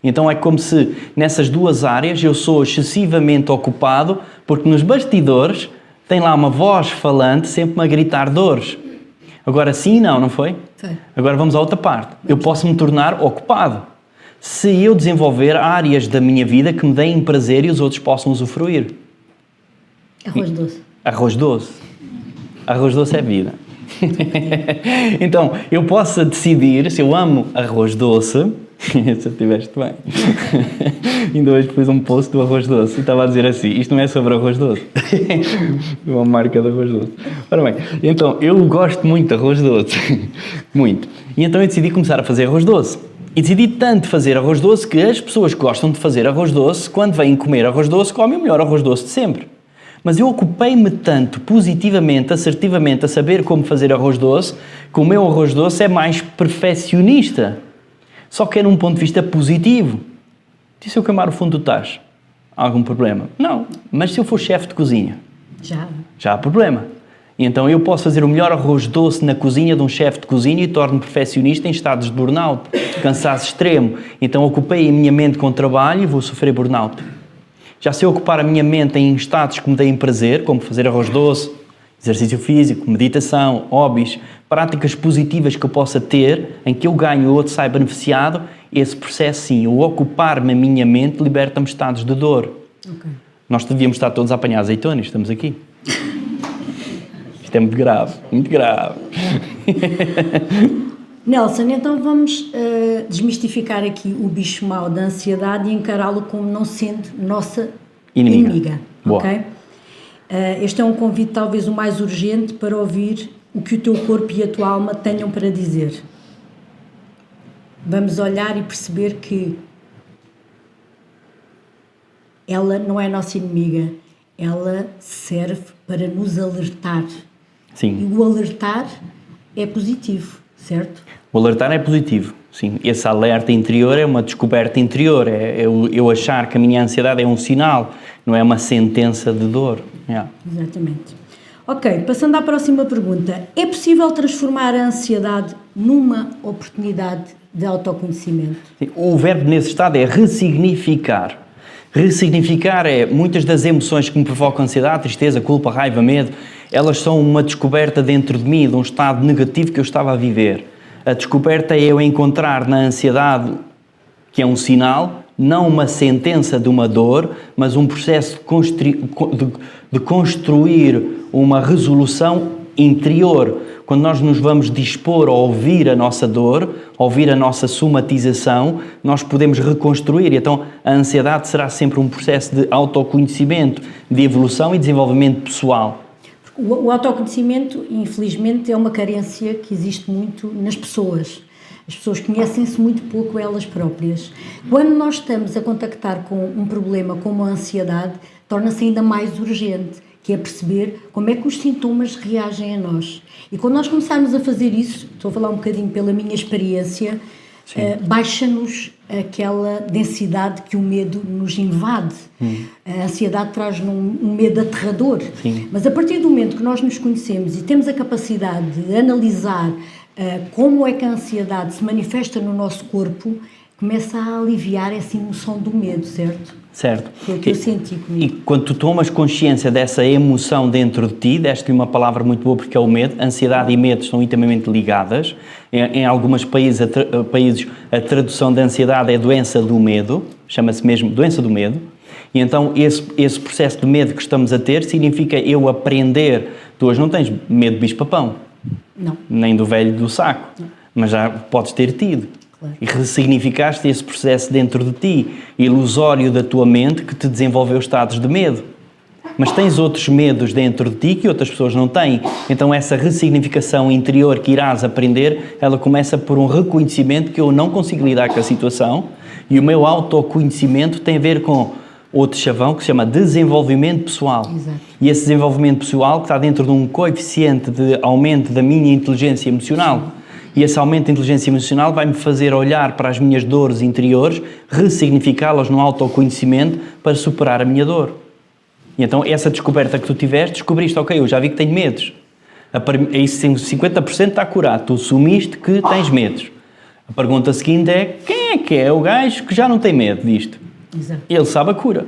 Então é como se nessas duas áreas eu sou excessivamente ocupado, porque nos bastidores tem lá uma voz falante sempre-me a gritar dores. Agora sim, não foi? Foi. Agora vamos à outra parte. Eu posso me tornar ocupado. Se eu desenvolver áreas da minha vida que me deem prazer e os outros possam usufruir. Arroz doce. Arroz doce. Arroz doce é vida. Então, eu posso decidir se eu amo arroz doce. Se eu estiveste bem. Ainda hoje fiz um post do arroz doce e estava a dizer assim, isto não é sobre arroz doce. Uma marca de arroz doce. Ora bem, então eu gosto muito de arroz doce. Muito. E então eu decidi começar a fazer arroz doce. E decidi tanto fazer arroz doce que as pessoas que gostam de fazer arroz doce, quando vêm comer arroz doce, comem o melhor arroz doce de sempre. Mas eu ocupei-me tanto, positivamente, assertivamente, a saber como fazer arroz doce, que o meu arroz doce é mais perfeccionista. Só que é num ponto de vista positivo. E se eu queimar o fundo do tacho? Há algum problema? Não. Mas se eu for chefe de cozinha? Já há problema. E então eu posso fazer o melhor arroz doce na cozinha de um chefe de cozinha e torno-me perfeccionista em estados de burnout, cansaço extremo. Então ocupei a minha mente com trabalho e vou sofrer burnout. Já sei ocupar a minha mente em estados que me deem prazer, como fazer arroz doce, exercício físico, meditação, hobbies, práticas positivas que eu possa ter, em que eu ganho e o outro sai beneficiado. Esse processo, sim, o ocupar-me a minha mente liberta-me estados de dor. Okay. Nós devíamos estar todos a apanhar azeitonas, estamos aqui. Isto é muito grave, muito grave. Nelson, então vamos desmistificar aqui o bicho mau da ansiedade e encará-lo como não sendo nossa inimiga. Ok? Este é um convite talvez o mais urgente para ouvir o que o teu corpo e a tua alma tenham para dizer. Vamos olhar e perceber que ela não é a nossa inimiga, ela serve para nos alertar. Sim. E o alertar é positivo, certo? O alertar é positivo, sim. Esse alerta interior é uma descoberta interior, é eu achar que a minha ansiedade é um sinal, não é uma sentença de dor. Yeah. Exatamente. Ok, passando à próxima pergunta. É possível transformar a ansiedade numa oportunidade de autoconhecimento? O verbo nesse estado é ressignificar. Ressignificar é muitas das emoções que me provocam ansiedade, tristeza, culpa, raiva, medo, elas são uma descoberta dentro de mim, de um estado negativo que eu estava a viver. A descoberta é eu encontrar na ansiedade, que é um sinal, não uma sentença de uma dor, mas um processo de construir uma resolução interior. Quando nós nos vamos dispor a ouvir a nossa dor, a ouvir a nossa somatização, nós podemos reconstruir. Então, a ansiedade será sempre um processo de autoconhecimento, de evolução e desenvolvimento pessoal. O autoconhecimento, infelizmente, é uma carência que existe muito nas pessoas. As pessoas conhecem-se muito pouco elas próprias. Quando nós estamos a contactar com um problema como a ansiedade, torna-se ainda mais urgente, que é perceber como é que os sintomas reagem a nós. E quando nós começarmos a fazer isso, estou a falar um bocadinho pela minha experiência, baixa-nos aquela densidade que o medo nos invade. A ansiedade traz-nos um medo aterrador. Sim. Mas a partir do momento que nós nos conhecemos e temos a capacidade de analisar como é que a ansiedade se manifesta no nosso corpo, começa a aliviar essa emoção do medo, certo? Certo. Foi o que eu senti comigo. E quando tu tomas consciência dessa emoção dentro de ti, deste-lhe uma palavra muito boa porque é o medo, ansiedade e medo estão intimamente ligadas. Em alguns países a tradução da ansiedade é doença do medo, chama-se mesmo doença do medo. E então esse processo de medo que estamos a ter significa eu aprender. Tu hoje não tens medo de bicho-papão. Não. Nem do velho do saco. Não. Mas já podes ter tido. Claro. E ressignificaste esse processo dentro de ti, ilusório da tua mente, que te desenvolveu estados de medo. Mas tens outros medos dentro de ti que outras pessoas não têm. Então essa ressignificação interior que irás aprender, ela começa por um reconhecimento que eu não consigo lidar com a situação, e o meu autoconhecimento tem a ver com outro chavão que se chama desenvolvimento pessoal. Exato. E esse desenvolvimento pessoal que está dentro de um coeficiente de aumento da minha inteligência emocional. Sim. E esse aumento de inteligência emocional vai-me fazer olhar para as minhas dores interiores, ressignificá-las no autoconhecimento para superar a minha dor. E então essa descoberta que tu tiveste, descobriste, ok, eu já vi que tenho medos. Aí 50% está curado, tu assumiste que tens medos. A pergunta seguinte é, quem é o gajo que já não tem medo disto? Exato. Ele sabe a cura.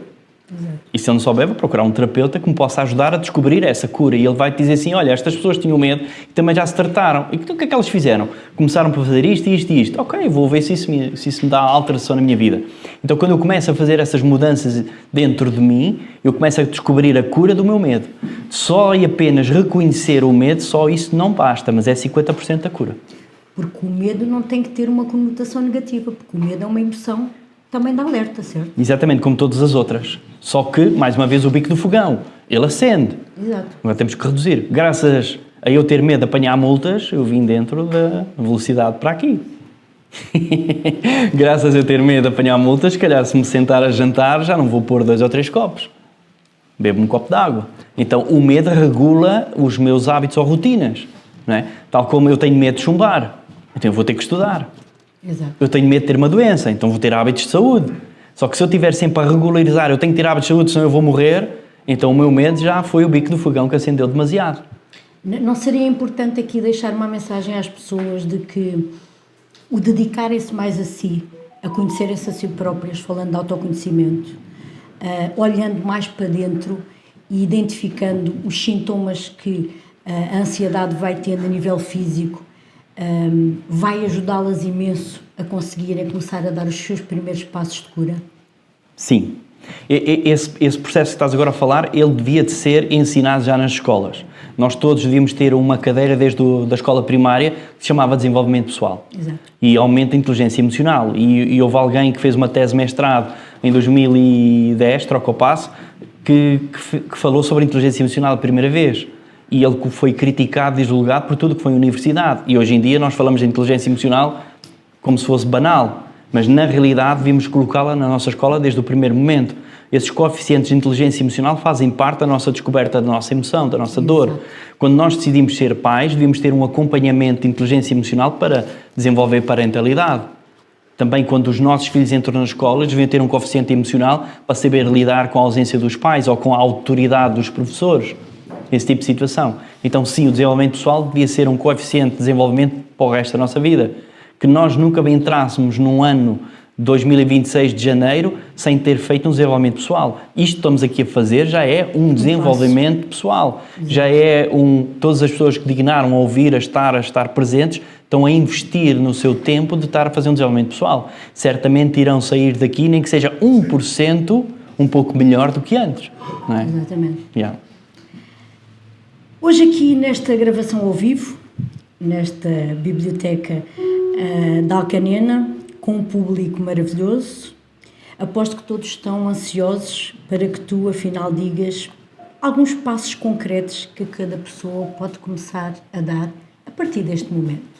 Exato. E se ele não souber, vai procurar um terapeuta que me possa ajudar a descobrir essa cura. E ele vai te dizer assim, olha, estas pessoas tinham medo e também já se trataram. E então, o que é que elas fizeram? Começaram por fazer isto e isto e isto. Ok, vou ver se isso me dá alteração na minha vida. Então, quando eu começo a fazer essas mudanças dentro de mim, eu começo a descobrir a cura do meu medo. Só e apenas reconhecer o medo, só isso não basta, mas é 50% da cura. Porque o medo não tem que ter uma conotação negativa, porque o medo é uma emoção também de alerta, certo? Exatamente, como todas as outras. Só que, mais uma vez, o bico do fogão, ele acende. Exato. Agora temos que reduzir. Graças a eu ter medo de apanhar multas, eu vim dentro da velocidade para aqui. Graças a eu ter medo de apanhar multas, se calhar se me sentar a jantar já não vou pôr 2 ou 3 copos. Bebo um copo de água. Então o medo regula os meus hábitos ou rotinas. Não é? Tal como eu tenho medo de chumbar, então eu vou ter que estudar. Exato. Eu tenho medo de ter uma doença, então vou ter hábitos de saúde. Só que se eu estiver sempre a regularizar, eu tenho que ter hábitos de saúde, senão eu vou morrer, então o meu medo já foi o bico do fogão que acendeu demasiado. Não seria importante aqui deixar uma mensagem às pessoas de que o dedicarem-se mais a si, a conhecerem-se a si próprias, falando de autoconhecimento, olhando mais para dentro e identificando os sintomas que a ansiedade vai tendo a nível físico, vai ajudá-las imenso a conseguirem começar a dar os seus primeiros passos de cura? Sim. Esse processo que estás agora a falar, ele devia de ser ensinado já nas escolas. Nós todos devíamos ter uma cadeira desde da escola primária que se chamava Desenvolvimento Pessoal. Exato. E aumento da inteligência emocional. E houve alguém que fez uma tese de mestrado em 2010, troca o passo, que falou sobre a inteligência emocional a primeira vez. E ele foi criticado e julgado por tudo que foi universidade. E hoje em dia nós falamos de inteligência emocional como se fosse banal. Mas na realidade devíamos colocá-la na nossa escola desde o primeiro momento. Esses coeficientes de inteligência emocional fazem parte da nossa descoberta da nossa emoção, da nossa dor. Quando nós decidimos ser pais, devemos ter um acompanhamento de inteligência emocional para desenvolver parentalidade. Também quando os nossos filhos entram na escola, devem ter um coeficiente emocional para saber lidar com a ausência dos pais ou com a autoridade dos professores. Esse tipo de situação. Então, sim, o desenvolvimento pessoal devia ser um coeficiente de desenvolvimento para o resto da nossa vida. Que nós nunca entrássemos num ano 2026 de janeiro sem ter feito um desenvolvimento pessoal. Isto que estamos aqui a fazer já é um desenvolvimento pessoal. Já é todas as pessoas que dignaram a ouvir, a estar presentes, estão a investir no seu tempo de estar a fazer um desenvolvimento pessoal. Certamente irão sair daqui, nem que seja 1%, um pouco melhor do que antes. Não é? Exatamente. Yeah. Hoje aqui nesta gravação ao vivo, nesta biblioteca da Alcanena, com um público maravilhoso, aposto que todos estão ansiosos para que tu, afinal, digas alguns passos concretos que cada pessoa pode começar a dar a partir deste momento.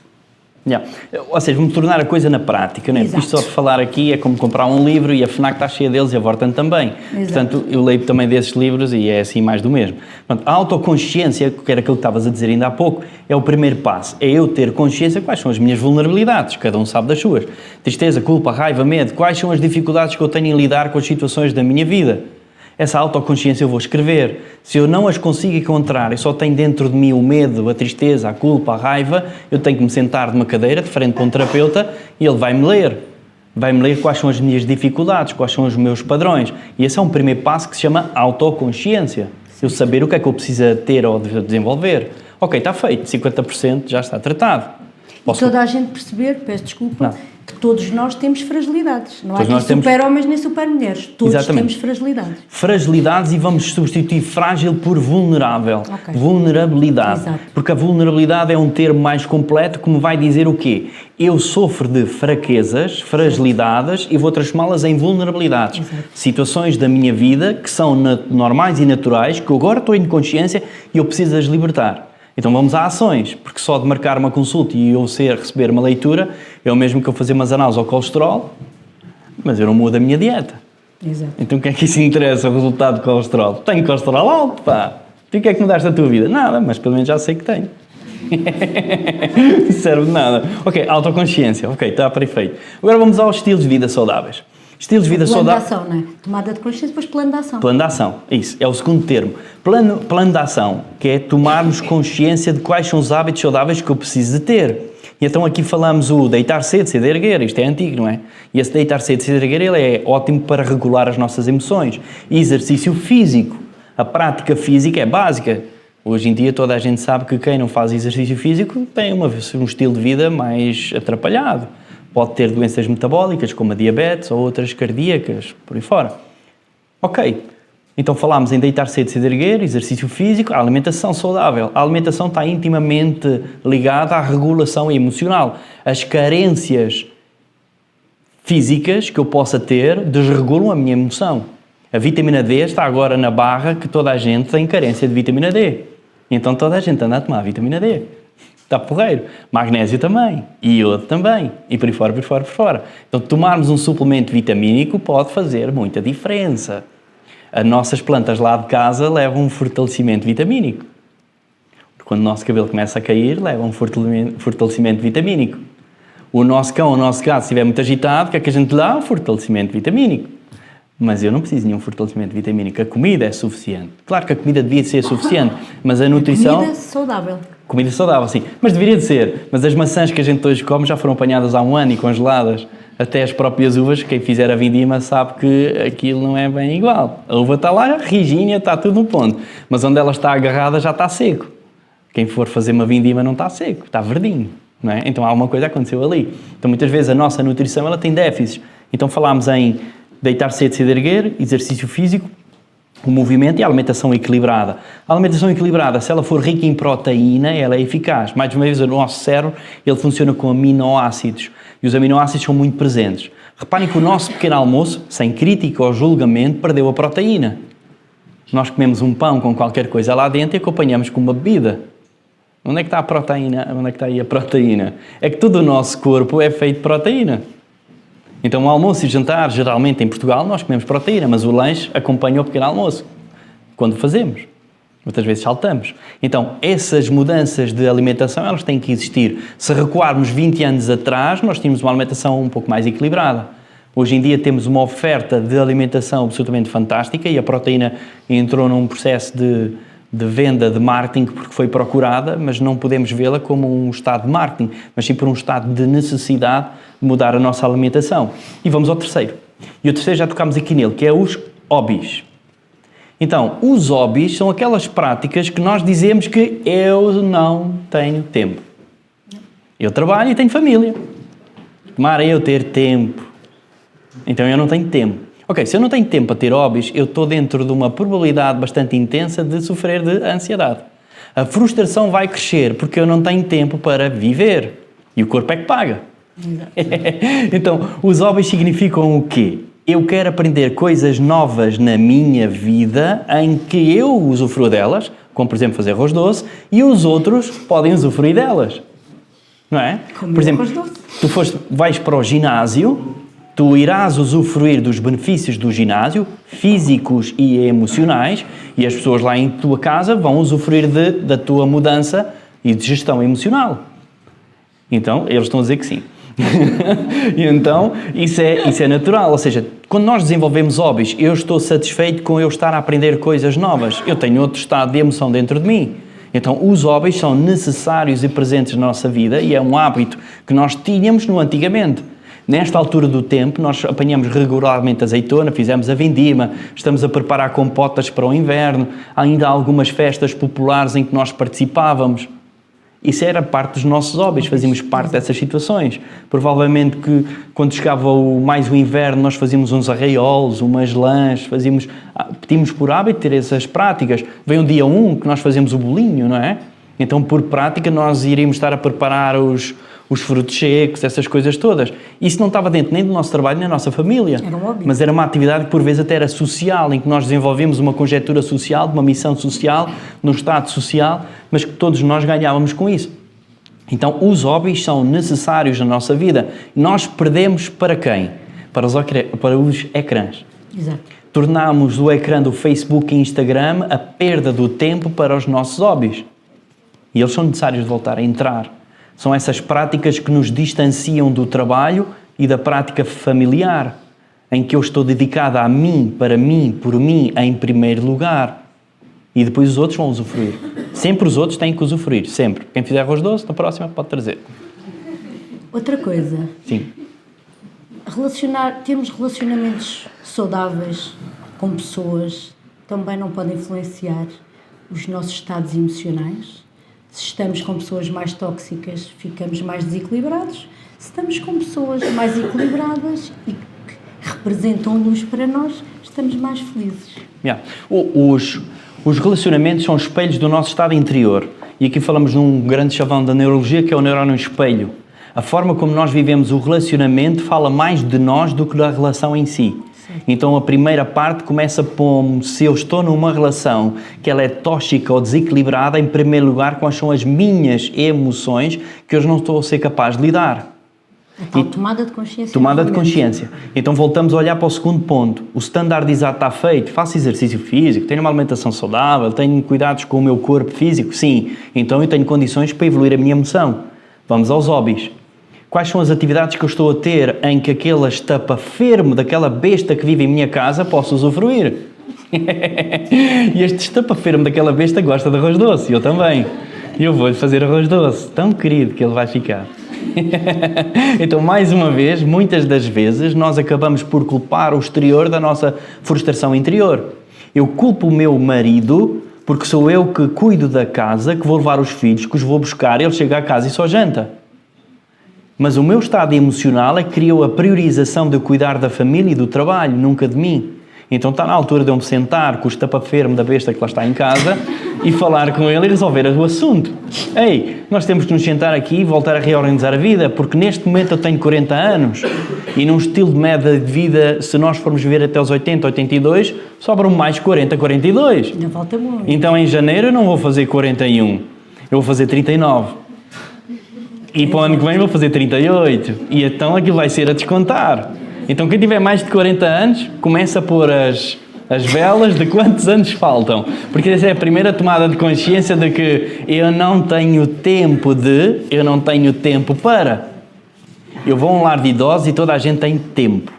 Yeah. Ou seja, vamos tornar a coisa na prática, né? Isto só de falar aqui é como comprar um livro e a FNAC está cheia deles e a Vorten também. Exato. Portanto, eu leio também desses livros e é assim mais do mesmo. Portanto, a autoconsciência, que era aquilo que estavas a dizer ainda há pouco, é o primeiro passo. É eu ter consciência de quais são as minhas vulnerabilidades, cada um sabe das suas. Tristeza, culpa, raiva, medo, quais são as dificuldades que eu tenho em lidar com as situações da minha vida. Essa autoconsciência eu vou escrever. Se eu não as consigo encontrar e só tenho dentro de mim o medo, a tristeza, a culpa, a raiva, eu tenho que me sentar numa cadeira de frente para um terapeuta e ele vai-me ler. Vai-me ler quais são as minhas dificuldades, quais são os meus padrões. E esse é um primeiro passo que se chama autoconsciência. Eu saber o que é que eu preciso ter ou desenvolver. Ok, está feito, 50% já está tratado. E toda a gente perceber, peço desculpa, Não. que todos nós temos fragilidades. Não há Todos nós aqui super-homens nem super-mulheres. Todos Exatamente. temos fragilidades. Fragilidades, e vamos substituir frágil por vulnerável. Ok. Vulnerabilidade. Exato. Porque a vulnerabilidade é um termo mais completo que me vai dizer o quê? Eu sofro de fraquezas, fragilidades e vou transformá-las em vulnerabilidades. Exato. Situações da minha vida que são normais e naturais, que eu agora estou em consciência e eu preciso as libertar. Então vamos a ações, porque só de marcar uma consulta e eu receber uma leitura é o mesmo que eu fazer umas análises ao colesterol, mas eu não mudo a minha dieta. Exato. Então o que é que isso interessa, o resultado do colesterol? Tenho colesterol alto, pá. E o que é que mudaste a tua vida? Nada, mas pelo menos já sei que tenho. Não serve de nada. Ok, autoconsciência, ok, está perfeito. Agora vamos aos estilos de vida saudáveis. Estilos de vida saudáveis. Plano de ação, não é? Tomada de consciência, depois plano de ação. Plano de ação, isso, é o segundo termo. Plano de ação, que é tomarmos consciência de quais são os hábitos saudáveis que eu preciso de ter. E então aqui falamos o deitar cedo, cedo erguer, isto é antigo, não é? E esse deitar cedo, cedo erguer, ele é ótimo para regular as nossas emoções. E exercício físico, a prática física é básica. Hoje em dia toda a gente sabe que quem não faz exercício físico tem um estilo de vida mais atrapalhado. Pode ter doenças metabólicas, como a diabetes ou outras cardíacas, por aí fora. Ok, então falámos em deitar cedo, cedo erguer, exercício físico, a alimentação saudável. A alimentação está intimamente ligada à regulação emocional. As carências físicas que eu possa ter desregulam a minha emoção. A vitamina D está agora na barra que toda a gente tem carência de vitamina D. Então toda a gente anda a tomar vitamina D. Está porreiro. Magnésio também. Iodo também. E por aí fora, por aí fora, por fora. Então, tomarmos um suplemento vitamínico pode fazer muita diferença. As nossas plantas lá de casa levam um fortalecimento vitamínico. Quando o nosso cabelo começa a cair, leva um fortalecimento vitamínico. O nosso cão, o nosso gato, se estiver muito agitado, o que é que a gente lhe dá? Um fortalecimento vitamínico. Mas eu não preciso de nenhum fortalecimento vitamínico. A comida é suficiente. Claro que a comida devia ser suficiente, mas a nutrição... Comida saudável. Comida saudável, sim. Mas deveria de ser. Mas as maçãs que a gente hoje come já foram apanhadas há um ano e congeladas. Até as próprias uvas, quem fizer a vindima sabe que aquilo não é bem igual. A uva está lá, rijinha, está tudo no ponto. Mas onde ela está agarrada já está seco. Quem for fazer uma vindima não está seco, está verdinho. Não é? Então alguma coisa aconteceu ali. Então muitas vezes a nossa nutrição ela tem déficits. Então falámos em deitar cedo, cedo erguer, exercício físico, o movimento e a alimentação equilibrada. A alimentação equilibrada, se ela for rica em proteína, ela é eficaz. Mais uma vez, o nosso cérebro, ele funciona com aminoácidos. E os aminoácidos são muito presentes. Reparem que o nosso pequeno almoço, sem crítica ou julgamento, perdeu a proteína. Nós comemos um pão com qualquer coisa lá dentro e acompanhamos com uma bebida. Onde é que está a proteína? Onde é que está aí a proteína? É que todo o nosso corpo é feito de proteína. Então o almoço e o jantar, geralmente em Portugal, nós comemos proteína, mas o lanche acompanha o pequeno almoço, quando fazemos. Muitas vezes saltamos. Então, essas mudanças de alimentação, elas têm que existir. Se recuarmos 20 anos atrás, nós tínhamos uma alimentação um pouco mais equilibrada. Hoje em dia temos uma oferta de alimentação absolutamente fantástica e a proteína entrou num processo de venda, de marketing, porque foi procurada, mas não podemos vê-la como um estado de marketing, mas sim por um estado de necessidade de mudar a nossa alimentação. E vamos ao terceiro. E o terceiro já tocámos aqui nele, que é os hobbies. Então, os hobbies são aquelas práticas que nós dizemos que eu não tenho tempo. Eu trabalho e tenho família. Tomara eu ter tempo. Então eu não tenho tempo. Ok, se eu não tenho tempo para ter hobbies, eu estou dentro de uma probabilidade bastante intensa de sofrer de ansiedade. A frustração vai crescer porque eu não tenho tempo para viver. E o corpo é que paga. Então, os hobbies significam o quê? Eu quero aprender coisas novas na minha vida em que eu usufruo delas, como por exemplo fazer arroz doce, e os outros podem usufruir delas. Não é? Como por exemplo, tu vais para o ginásio, tu irás usufruir dos benefícios do ginásio, físicos e emocionais, e as pessoas lá em tua casa vão usufruir da tua mudança e de gestão emocional. Então, eles estão a dizer que sim. E então, isso é natural, ou seja, quando nós desenvolvemos hobbies, eu estou satisfeito com eu estar a aprender coisas novas, eu tenho outro estado de emoção dentro de mim. Então, os hobbies são necessários e presentes na nossa vida e é um hábito que nós tínhamos no antigamente. Nesta altura do tempo, nós apanhamos regularmente azeitona, fizemos a vindima, estamos a preparar compotas para o inverno, ainda há algumas festas populares em que nós participávamos. Isso era parte dos nossos hobbies, fazíamos parte dessas situações. Provavelmente que quando chegava mais o inverno nós fazíamos uns arraiolos, umas lãs, tínhamos por hábito ter essas práticas. Vem o dia 1 que nós fazemos o bolinho, não é? Então por prática nós iríamos estar a preparar os frutos secos, essas coisas todas. Isso não estava dentro nem do nosso trabalho nem da nossa família. Era um hobby. Mas era uma atividade que por vezes até era social, em que nós desenvolvemos uma conjectura social, uma missão social, num estado social, mas que todos nós ganhávamos com isso. Então os hobbies são necessários na nossa vida. Nós perdemos para quem? Para os ecrãs. Exato. Tornámos o ecrã do Facebook e Instagram a perda do tempo para os nossos hobbies. E eles são necessários de voltar a entrar. São essas práticas que nos distanciam do trabalho e da prática familiar, em que eu estou dedicada a mim, para mim, por mim, em primeiro lugar. E depois os outros vão usufruir. Sempre os outros têm que usufruir, sempre. Quem fizer arroz doce, na próxima pode trazer. Outra coisa. Sim. Termos relacionamentos saudáveis com pessoas também não pode influenciar os nossos estados emocionais. Se estamos com pessoas mais tóxicas, ficamos mais desequilibrados. Se estamos com pessoas mais equilibradas e que representam luz para nós, estamos mais felizes. Yeah. Os relacionamentos são espelhos do nosso estado interior. E aqui falamos num grande chavão da neurologia, que é o neurónio espelho. A forma como nós vivemos o relacionamento fala mais de nós do que da relação em si. Então a primeira parte começa como se eu estou numa relação que ela é tóxica ou desequilibrada, em primeiro lugar, quais são as minhas emoções que eu não estou a ser capaz de lidar. Então, tomada de consciência. Tomada de consciência. Então voltamos a olhar para o segundo ponto. O standardizado está feito, faço exercício físico, tenho uma alimentação saudável, tenho cuidados com o meu corpo físico, sim. Então eu tenho condições para evoluir a minha emoção. Vamos aos hobbies. Quais são as atividades que eu estou a ter em que aquela estapa-fermo daquela besta que vive em minha casa posso usufruir? E este estapa-fermo daquela besta gosta de arroz doce, eu também. E eu vou-lhe fazer arroz doce, tão querido que ele vai ficar. Então, mais uma vez, muitas das vezes, nós acabamos por culpar o exterior da nossa frustração interior. Eu culpo o meu marido porque sou eu que cuido da casa, que vou levar os filhos, que os vou buscar, ele chega a casa e só janta. Mas o meu estado emocional é que criou a priorização de eu cuidar da família e do trabalho, nunca de mim. Então está na altura de eu me sentar com o estapa-fermo da besta que lá está em casa e falar com ele e resolver o assunto. Ei, nós temos que nos sentar aqui e voltar a reorganizar a vida, porque neste momento eu tenho 40 anos e num estilo de média de vida, se nós formos viver até os 80, 82, sobram mais 40, 42. Ainda falta muito. Então em janeiro eu não vou fazer 41, eu vou fazer 39. E para o ano que vem vou fazer 38. E então aquilo vai ser a descontar. Então quem tiver mais de 40 anos, começa a pôr as velas de quantos anos faltam. Porque essa é a primeira tomada de consciência de que eu não tenho tempo para. Eu vou a um lar de idosos e toda a gente tem tempo.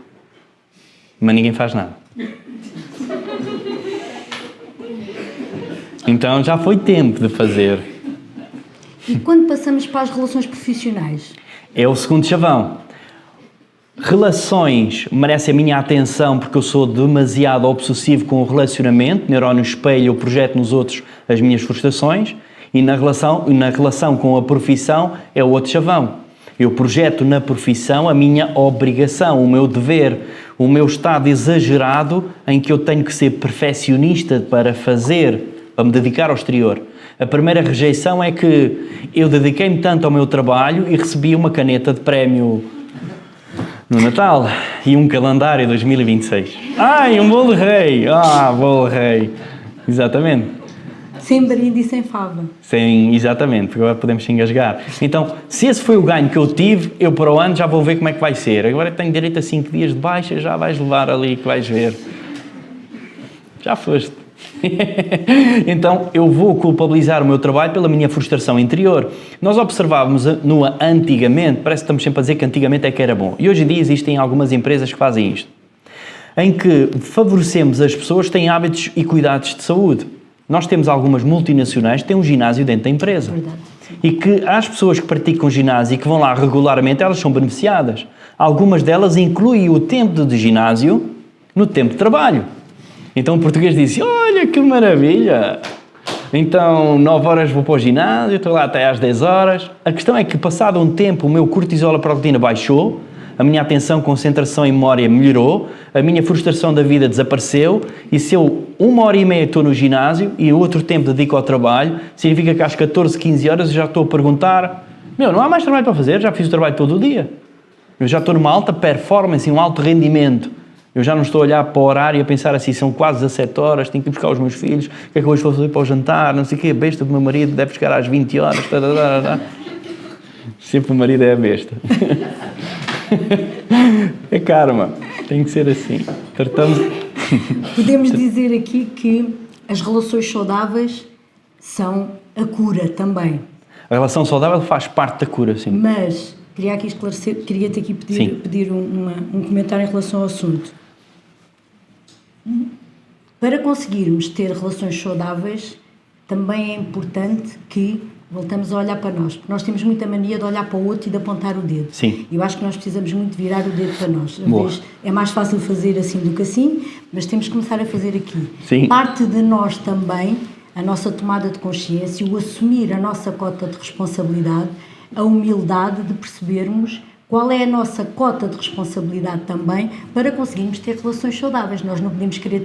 Mas ninguém faz nada. Então já foi tempo de fazer. E quando passamos para as relações profissionais? É o segundo chavão. Relações merecem a minha atenção porque eu sou demasiado obsessivo com o relacionamento, neurónio espelho, eu projeto nos outros as minhas frustrações, e na relação com a profissão é o outro chavão. Eu projeto na profissão a minha obrigação, o meu dever, o meu estado exagerado em que eu tenho que ser perfeccionista para me dedicar ao exterior. A primeira rejeição é que eu dediquei-me tanto ao meu trabalho e recebi uma caneta de prémio no Natal e um calendário 2026. Ai, um bolo rei! Bolo rei! Exatamente. Sem brinde e sem fava. Exatamente, porque agora podemos se engasgar. Então, se esse foi o ganho que eu tive, eu para o ano já vou ver como é que vai ser. Agora tenho direito a 5 dias de baixa, já vais levar ali que vais ver. Já foste. Então, eu vou culpabilizar o meu trabalho pela minha frustração interior. Nós observávamos antigamente, parece que estamos sempre a dizer que antigamente é que era bom. E hoje em dia existem algumas empresas que fazem isto. Em que favorecemos as pessoas que têm hábitos e cuidados de saúde. Nós temos algumas multinacionais que têm um ginásio dentro da empresa. Verdade. E que as pessoas que praticam ginásio e que vão lá regularmente, elas são beneficiadas. Algumas delas incluem o tempo de ginásio no tempo de trabalho. Então o português diz, olha que maravilha, então 9 horas vou para o ginásio, estou lá até às 10 horas. A questão é que passado um tempo o meu cortisol, a proteína baixou, a minha atenção, concentração e memória melhorou, a minha frustração da vida desapareceu e se eu 1h30 estou no ginásio e o outro tempo dedico ao trabalho, significa que às 14, 15 horas eu já estou a perguntar, não há mais trabalho para fazer, já fiz o trabalho todo o dia. Eu já estou numa alta performance, um alto rendimento. Eu já não estou a olhar para o horário e a pensar assim, são quase 17 horas, tenho que ir buscar os meus filhos, o que é que hoje vou fazer para o jantar, não sei o quê, a besta do meu marido deve chegar às 20 horas. Sempre o marido é a besta. É karma, tem que ser assim. Podemos dizer aqui que as relações saudáveis são a cura também. A relação saudável faz parte da cura, sim. Mas queria aqui esclarecer, queria-te aqui pedir um comentário em relação ao assunto. Para conseguirmos ter relações saudáveis, também é importante que voltamos a olhar para nós, porque nós temos muita mania de olhar para o outro e de apontar o dedo. Sim. Eu acho que nós precisamos muito de virar o dedo para nós. Às Boa. vezes é mais fácil fazer assim do que assim, mas temos que começar a fazer aqui. Sim. Parte de nós também, a nossa tomada de consciência, o assumir a nossa cota de responsabilidade, a humildade de percebermos qual é a nossa cota de responsabilidade também para conseguirmos ter relações saudáveis. Nós não podemos querer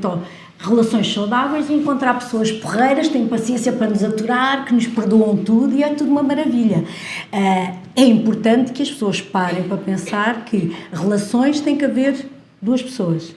relações saudáveis e encontrar pessoas porreiras que têm paciência para nos aturar, que nos perdoam tudo e é tudo uma maravilha. É importante que as pessoas parem para pensar que relações têm que haver duas pessoas.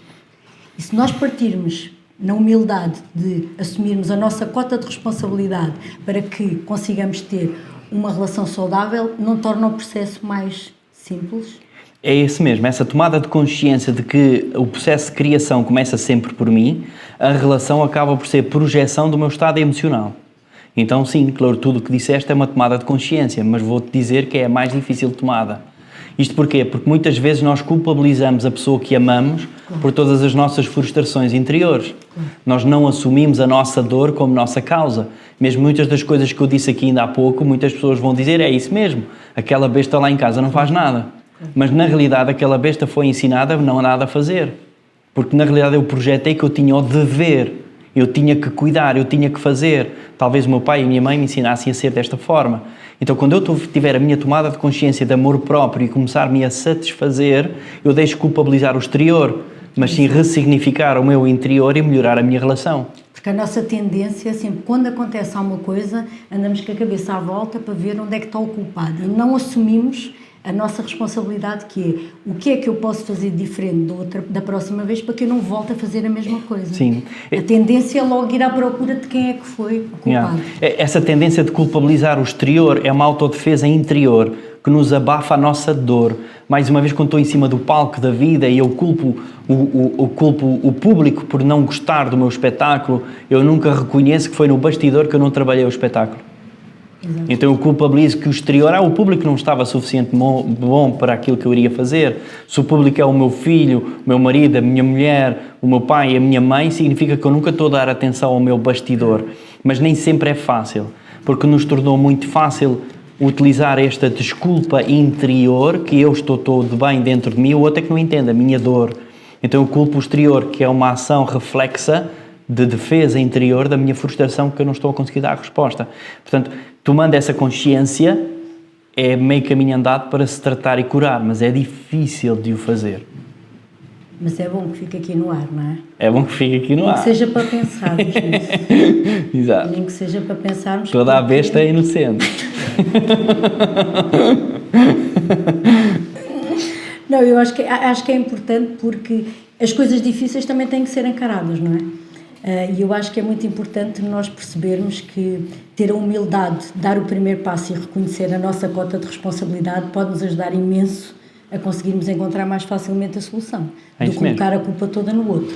E se nós partirmos na humildade de assumirmos a nossa cota de responsabilidade para que consigamos ter uma relação saudável, não torna o processo mais simples? É esse mesmo, essa tomada de consciência de que o processo de criação começa sempre por mim, a relação acaba por ser projeção do meu estado emocional. Então sim, claro, tudo o que disseste é uma tomada de consciência, mas vou-te dizer que é a mais difícil tomada. Isto porquê? Porque muitas vezes nós culpabilizamos a pessoa que amamos por todas as nossas frustrações interiores. Nós não assumimos a nossa dor como nossa causa. Mesmo muitas das coisas que eu disse aqui ainda há pouco, muitas pessoas vão dizer, é isso mesmo, aquela besta lá em casa não faz nada. Mas na realidade aquela besta foi ensinada a não há nada a fazer. Porque na realidade eu projetei que eu tinha o dever, eu tinha que cuidar, eu tinha que fazer. Talvez o meu pai e a minha mãe me ensinassem a ser desta forma. Então quando eu tiver a minha tomada de consciência de amor próprio e começar-me a satisfazer, eu deixo culpabilizar o exterior, mas sim ressignificar o meu interior e melhorar a minha relação. Porque a nossa tendência é sempre, quando acontece alguma coisa, andamos com a cabeça à volta para ver onde é que está o culpado e não assumimos a nossa responsabilidade, que é o que é que eu posso fazer diferente da próxima vez para que eu não volte a fazer a mesma coisa. Sim. A tendência é logo ir à procura de quem é que foi o culpado. Essa tendência de culpabilizar o exterior é uma autodefesa interior. que nos abafa a nossa dor. Mais uma vez, quando estou em cima do palco da vida e eu culpo o público por não gostar do meu espetáculo, eu nunca reconheço que foi no bastidor que eu não trabalhei o espetáculo. Exato. Então eu culpabilizo que o exterior, o público não estava suficiente bom para aquilo que eu iria fazer. Se o público é o meu filho, o meu marido, a minha mulher, o meu pai e a minha mãe, significa que eu nunca estou a dar atenção ao meu bastidor. Mas nem sempre é fácil, porque nos tornou muito fácil utilizar esta desculpa interior, que eu estou todo bem dentro de mim, o outro é que não entende a minha dor. Então eu culpo o exterior, que é uma ação reflexa de defesa interior da minha frustração, que eu não estou a conseguir dar a resposta. Portanto, tomando essa consciência, é meio caminho andado para se tratar e curar, mas é difícil de o fazer. Mas é bom que fique aqui no ar, não é? É bom que fique aqui no Nem ar. que seja para pensarmos nisso. Exato. Nem que seja para pensarmos... Toda a besta é inocente. Não, eu acho que é importante porque as coisas difíceis também têm que ser encaradas, não é? E eu acho que é muito importante nós percebermos que ter a humildade, dar o primeiro passo e reconhecer a nossa cota de responsabilidade pode nos ajudar imenso a conseguirmos encontrar mais facilmente a solução, do que colocar a culpa toda no outro,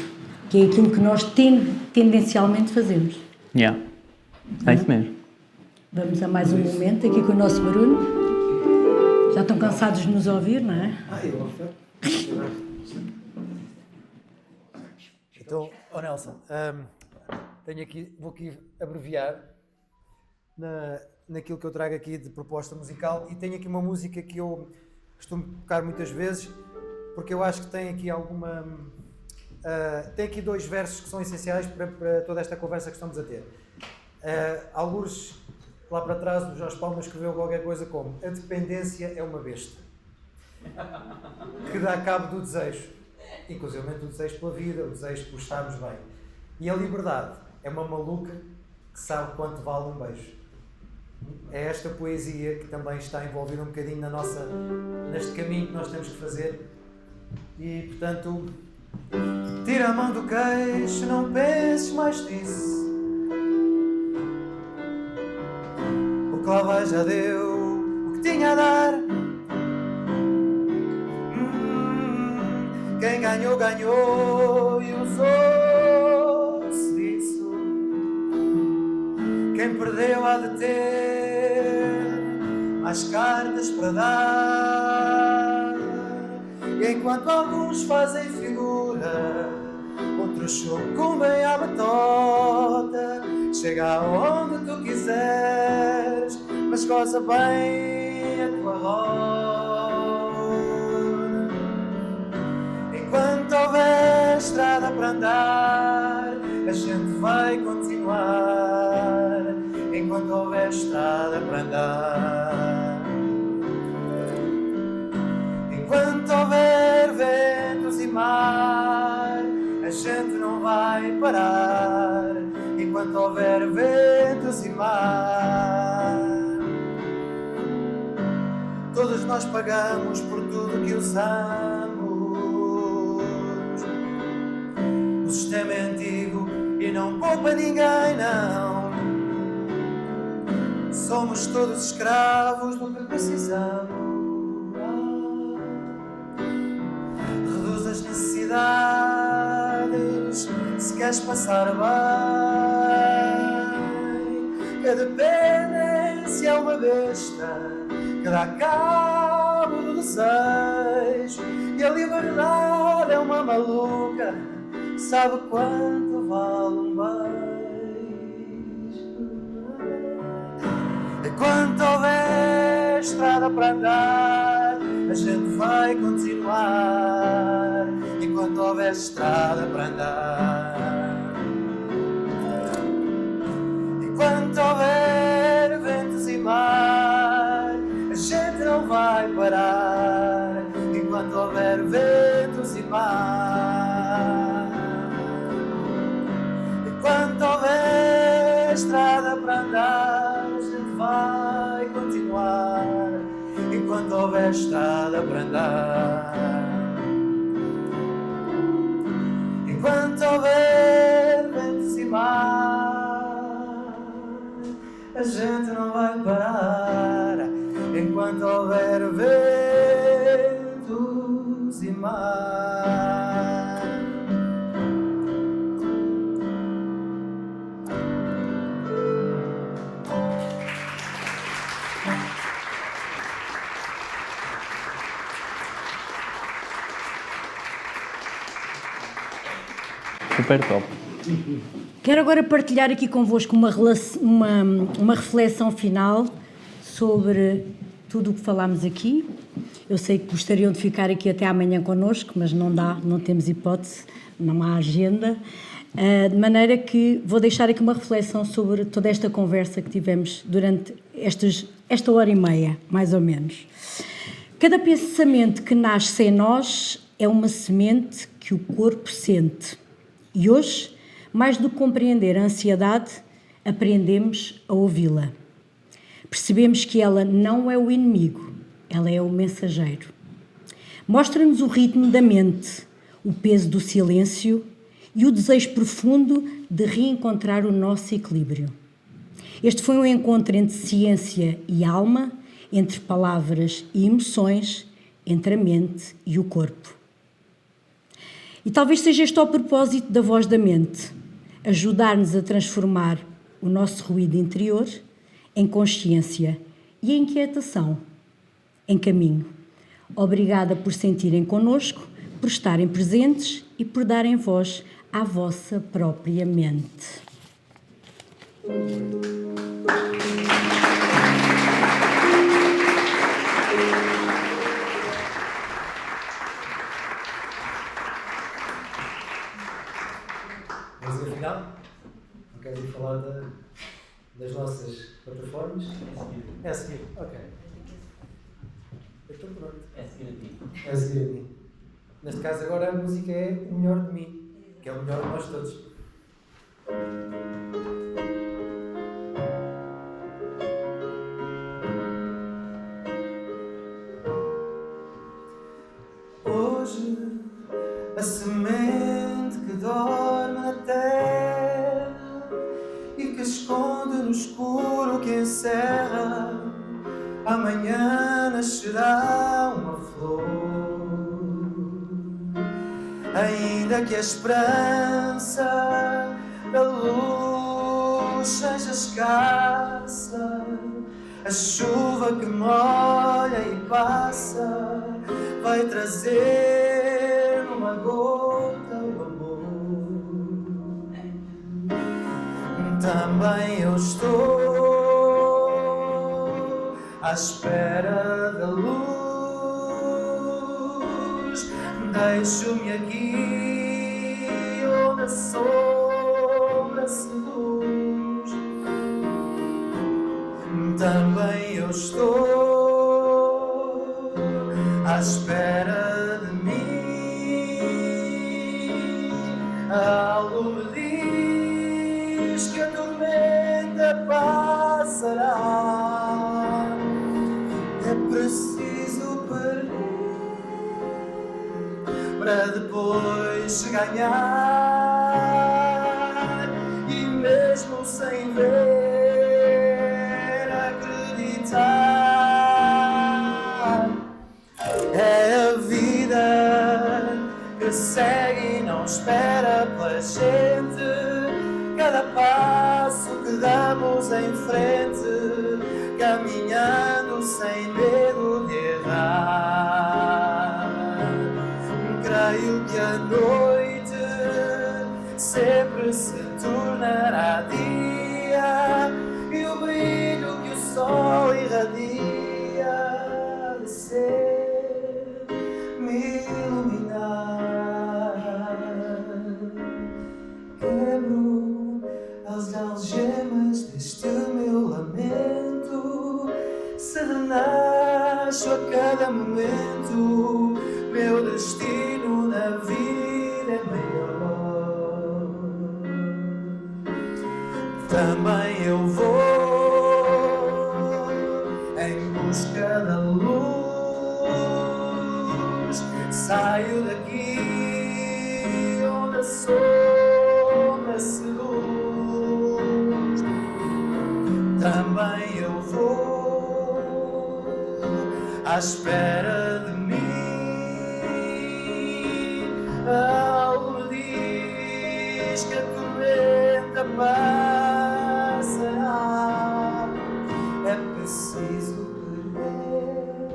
que é aquilo que nós tendencialmente fazemos. Yeah. É isso mesmo. Vamos a mais um momento aqui com o nosso barulho. Já estão cansados de nos ouvir, não é? Então, Nelson, vou aqui abreviar naquilo que eu trago aqui de proposta musical e tenho aqui uma música que eu costumo tocar muitas vezes porque eu acho que tem aqui tem aqui dois versos que são essenciais para toda esta conversa que estamos a ter. Alguns lá para trás o Jorge Palma escreveu qualquer coisa como: a dependência é uma besta que dá cabo do desejo, inclusive o desejo pela vida, o desejo por estarmos bem. E a liberdade é uma maluca que sabe quanto vale um beijo. É esta poesia que também está envolvida um bocadinho neste caminho que nós temos que fazer. E, portanto, tira a mão do queixo, não penses mais nisso. O que lá vai já deu o que tinha a dar. Quem ganhou, ganhou e usou-se disso. Quem perdeu há de ter mais cartas para dar. E enquanto alguns fazem figura, outros sucumbem à batota. Chega aonde tu quiseres, mas goza bem a tua roda. Enquanto houver estrada para andar, a gente vai continuar. Enquanto houver estrada para andar. Enquanto houver ventos e mar, a gente não vai parar. Enquanto houver ventos e mar, todos nós pagamos por tudo que usamos. O sistema é antigo e não poupa ninguém, não. Somos todos escravos do que precisamos. Reduz as necessidades se queres passar bem. Que a dependência é uma besta que dá cabo do desejo. E a liberdade é uma maluca, sabe quanto vale um beijo. Enquanto houver estrada para andar, a gente vai continuar. Enquanto houver estrada para andar. Enquanto houver ventos e mar, a gente não vai parar. Enquanto houver ventos e mar. Enquanto houver estrada para andar, a gente vai continuar. Enquanto houver estrada para andar. Enquanto houver ventos e mar, a gente não vai parar. Enquanto houver quero ventos e mar. Super top. Quero agora partilhar aqui convosco uma reflexão final sobre tudo o que falámos aqui. Eu sei que gostariam de ficar aqui até amanhã connosco, mas não dá, não temos hipótese, não há agenda. De maneira que vou deixar aqui uma reflexão sobre toda esta conversa que tivemos durante esta hora e meia, mais ou menos. Cada pensamento que nasce em nós é uma semente que o corpo sente. E hoje, mais do que compreender a ansiedade, aprendemos a ouvi-la. Percebemos que ela não é o inimigo, ela é o mensageiro. Mostra-nos o ritmo da mente, o peso do silêncio e o desejo profundo de reencontrar o nosso equilíbrio. Este foi um encontro entre ciência e alma, entre palavras e emoções, entre a mente e o corpo. E talvez seja este o propósito da Voz da Mente, ajudar-nos a transformar o nosso ruído interior em consciência e em inquietação, em caminho. Obrigada por sentirem connosco, por estarem presentes e por darem voz à vossa própria mente. Vamos ao final? Não queres ir falar das nossas plataformas? É a seguir. Ok. Então pronto. É a seguir a ti. É a seguir a mim. Neste caso agora a música é o melhor de mim, que é o melhor de nós todos. Hoje a semente que dorme na terra e que esconde no escuro que encerra, amanhã nascerá uma flor. Ainda que a esperança da luz seja escassa, a chuva que molha e passa vai trazer numa gota o amor. Também eu estou à espera da luz. Deixo-me aqui onde a sombra seduz. Também eu estou à espera de mim. Algo me diz que a tormenta passará. É preciso perder para depois ganhar, e mesmo sem ver, acreditar. É a vida que segue e não espera pela gente. Cada passo que damos em frente, caminhando sem medo de errar. Creio que a noite sempre se tornará dia, e o brilho que o sol irradia de ser me iluminar. Quebro as algemas deste meu lamento, se renasço a cada momento, meu destino na vida é maior. Também eu vou em busca da luz. Saio daqui onde a sombra seduz. Também eu vou à espera de mim. Algo me diz que a tormenta passará. É preciso perder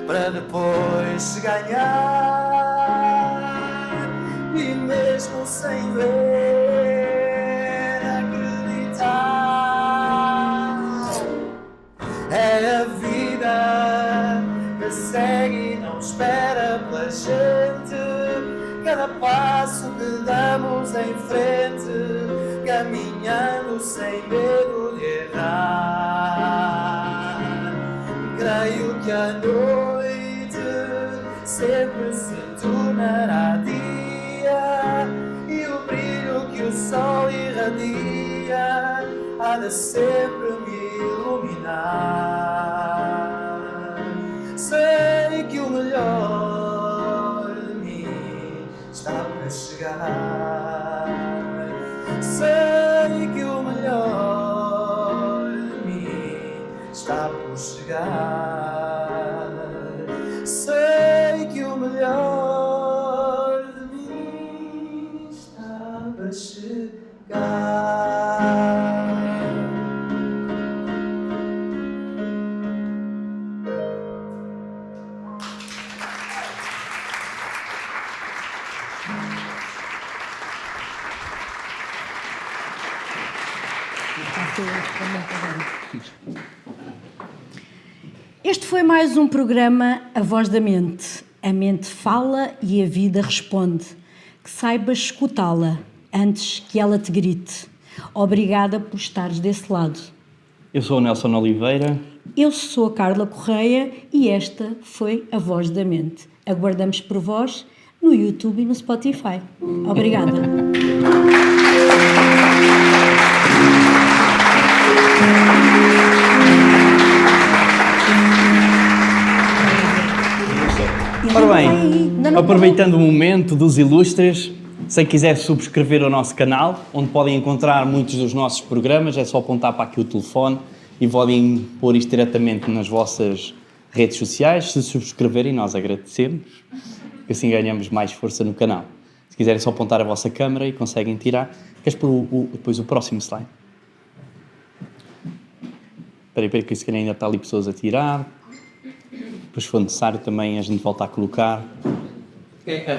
para depois se ganhar, e mesmo sem ver, acreditar. É a vida que segue e não espera pela gente. Cada passo que damos em frente, caminhando sem medo de errar. Creio que a noite sempre se tornará dia, e o brilho que o sol irradia há de sempre me iluminar. Sei que o melhor de mim está para chegar. Sei que o melhor de mim está por chegar. Sei que o melhor de mim está para chegar. Este foi mais um programa A Voz da Mente. A mente fala e a vida responde. Que saibas escutá-la antes que ela te grite. Obrigada por estares desse lado. Eu sou o Nelson Oliveira. Eu sou a Carla Correia e esta foi A Voz da Mente. Aguardamos por vós no YouTube e no Spotify. Obrigada. Ora bem, aproveitando o momento dos ilustres, se quiser subscrever o nosso canal, onde podem encontrar muitos dos nossos programas, é só apontar para aqui o telefone e podem pôr isto diretamente nas vossas redes sociais. Se subscreverem, nós agradecemos, porque assim ganhamos mais força no canal. Se quiserem só apontar a vossa câmera e conseguem tirar. Queres pôr depois o próximo slide? Espera aí, que se calhar ainda está ali pessoas a tirar. Depois, se for necessário, também a gente volta a colocar. É @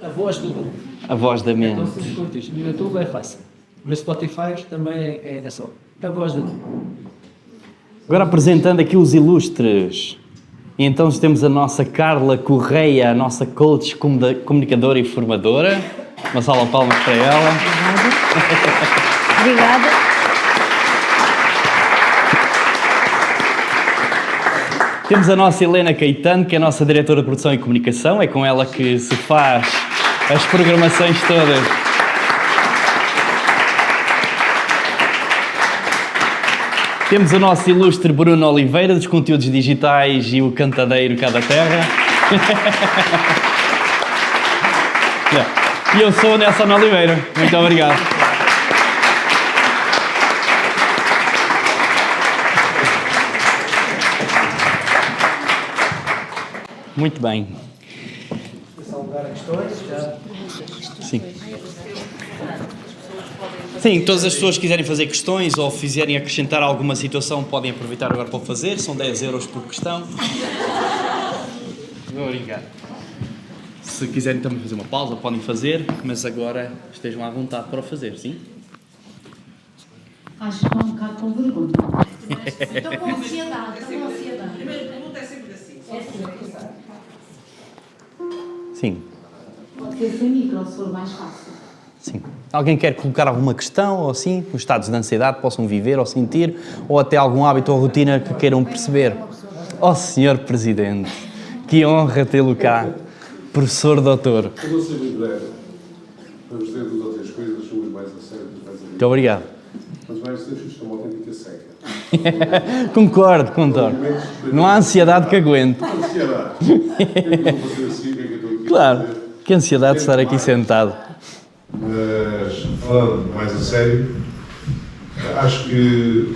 a voz do. A Voz da Mente. Então, se curtes, no YouTube é fácil. No Spotify também é só. A voz do. Agora apresentando aqui os ilustres. E então temos a nossa Carla Correia, a nossa coach, comunicadora e formadora. Uma salva de palmas para ela. Obrigada. Temos a nossa Helena Caetano, que é a nossa diretora de produção e comunicação. É com ela que se faz as programações todas. Temos o nosso ilustre Bruno Oliveira, dos conteúdos digitais e o cantadeiro cá da terra. E eu sou o Nelson Oliveira. Muito obrigado. Muito bem. Sim. Sim, todas as pessoas que quiserem fazer questões ou quiserem acrescentar alguma situação podem aproveitar agora para o fazer. São 10 euros por questão. Vou brincar. Se quiserem também fazer uma pausa, podem fazer, mas agora estejam à vontade para o fazer, sim? Acho que estou um bocado com vergonha. Estou com ansiedade, A primeira pergunta é sempre assim. Sim. Pode ser sem micro, se for mais fácil. Sim. Alguém quer colocar alguma questão ou assim? Os estados de ansiedade que possam viver ou sentir, ou até algum hábito ou rotina que queiram perceber? Oh, Senhor Presidente, que honra tê-lo cá, professor doutor. Eu vou ser muito breve. Vamos ter duas ou três coisas, umas mais a sério, outras mais a Muito obrigado. Mas mais a sério, isto é uma autêntica seca. Concordo. Não há ansiedade que aguente. Ansiedade. O que é que eu vou fazer assim? O que é que eu estou aqui a Claro, fazer? que ansiedade de estar aqui sentado. Mas, falando mais a sério, acho que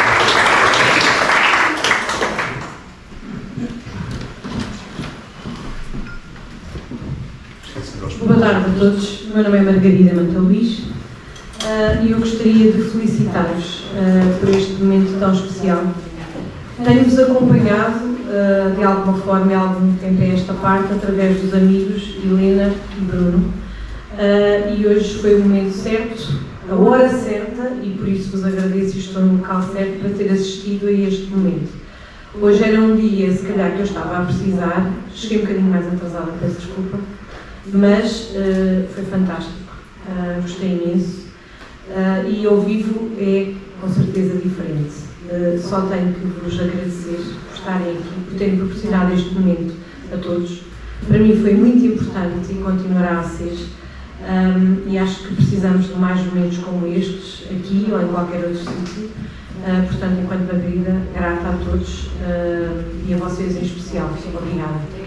tarde a todos. O meu nome é Margarida Manta Luís e eu gostaria de felicitar-vos por este momento tão especial. Tenho-vos acompanhado de alguma forma, há algum tempo a esta parte, através dos amigos Helena e Bruno, e hoje foi o momento certo, a hora certa, e por isso vos agradeço e estou no local certo para ter assistido a este momento. Hoje era um dia, se calhar, que eu estava a precisar, cheguei um bocadinho mais atrasada, peço desculpa, mas foi fantástico, gostei imenso, e ao vivo é com certeza diferente. Só tenho que vos agradecer por estarem aqui, por terem proporcionado este momento a todos. Para mim foi muito importante e continuará a ser, e acho que precisamos de mais momentos como estes, aqui ou em qualquer outro sítio. Portanto, enquanto Margarida, grata a todos e a vocês em especial. Obrigada.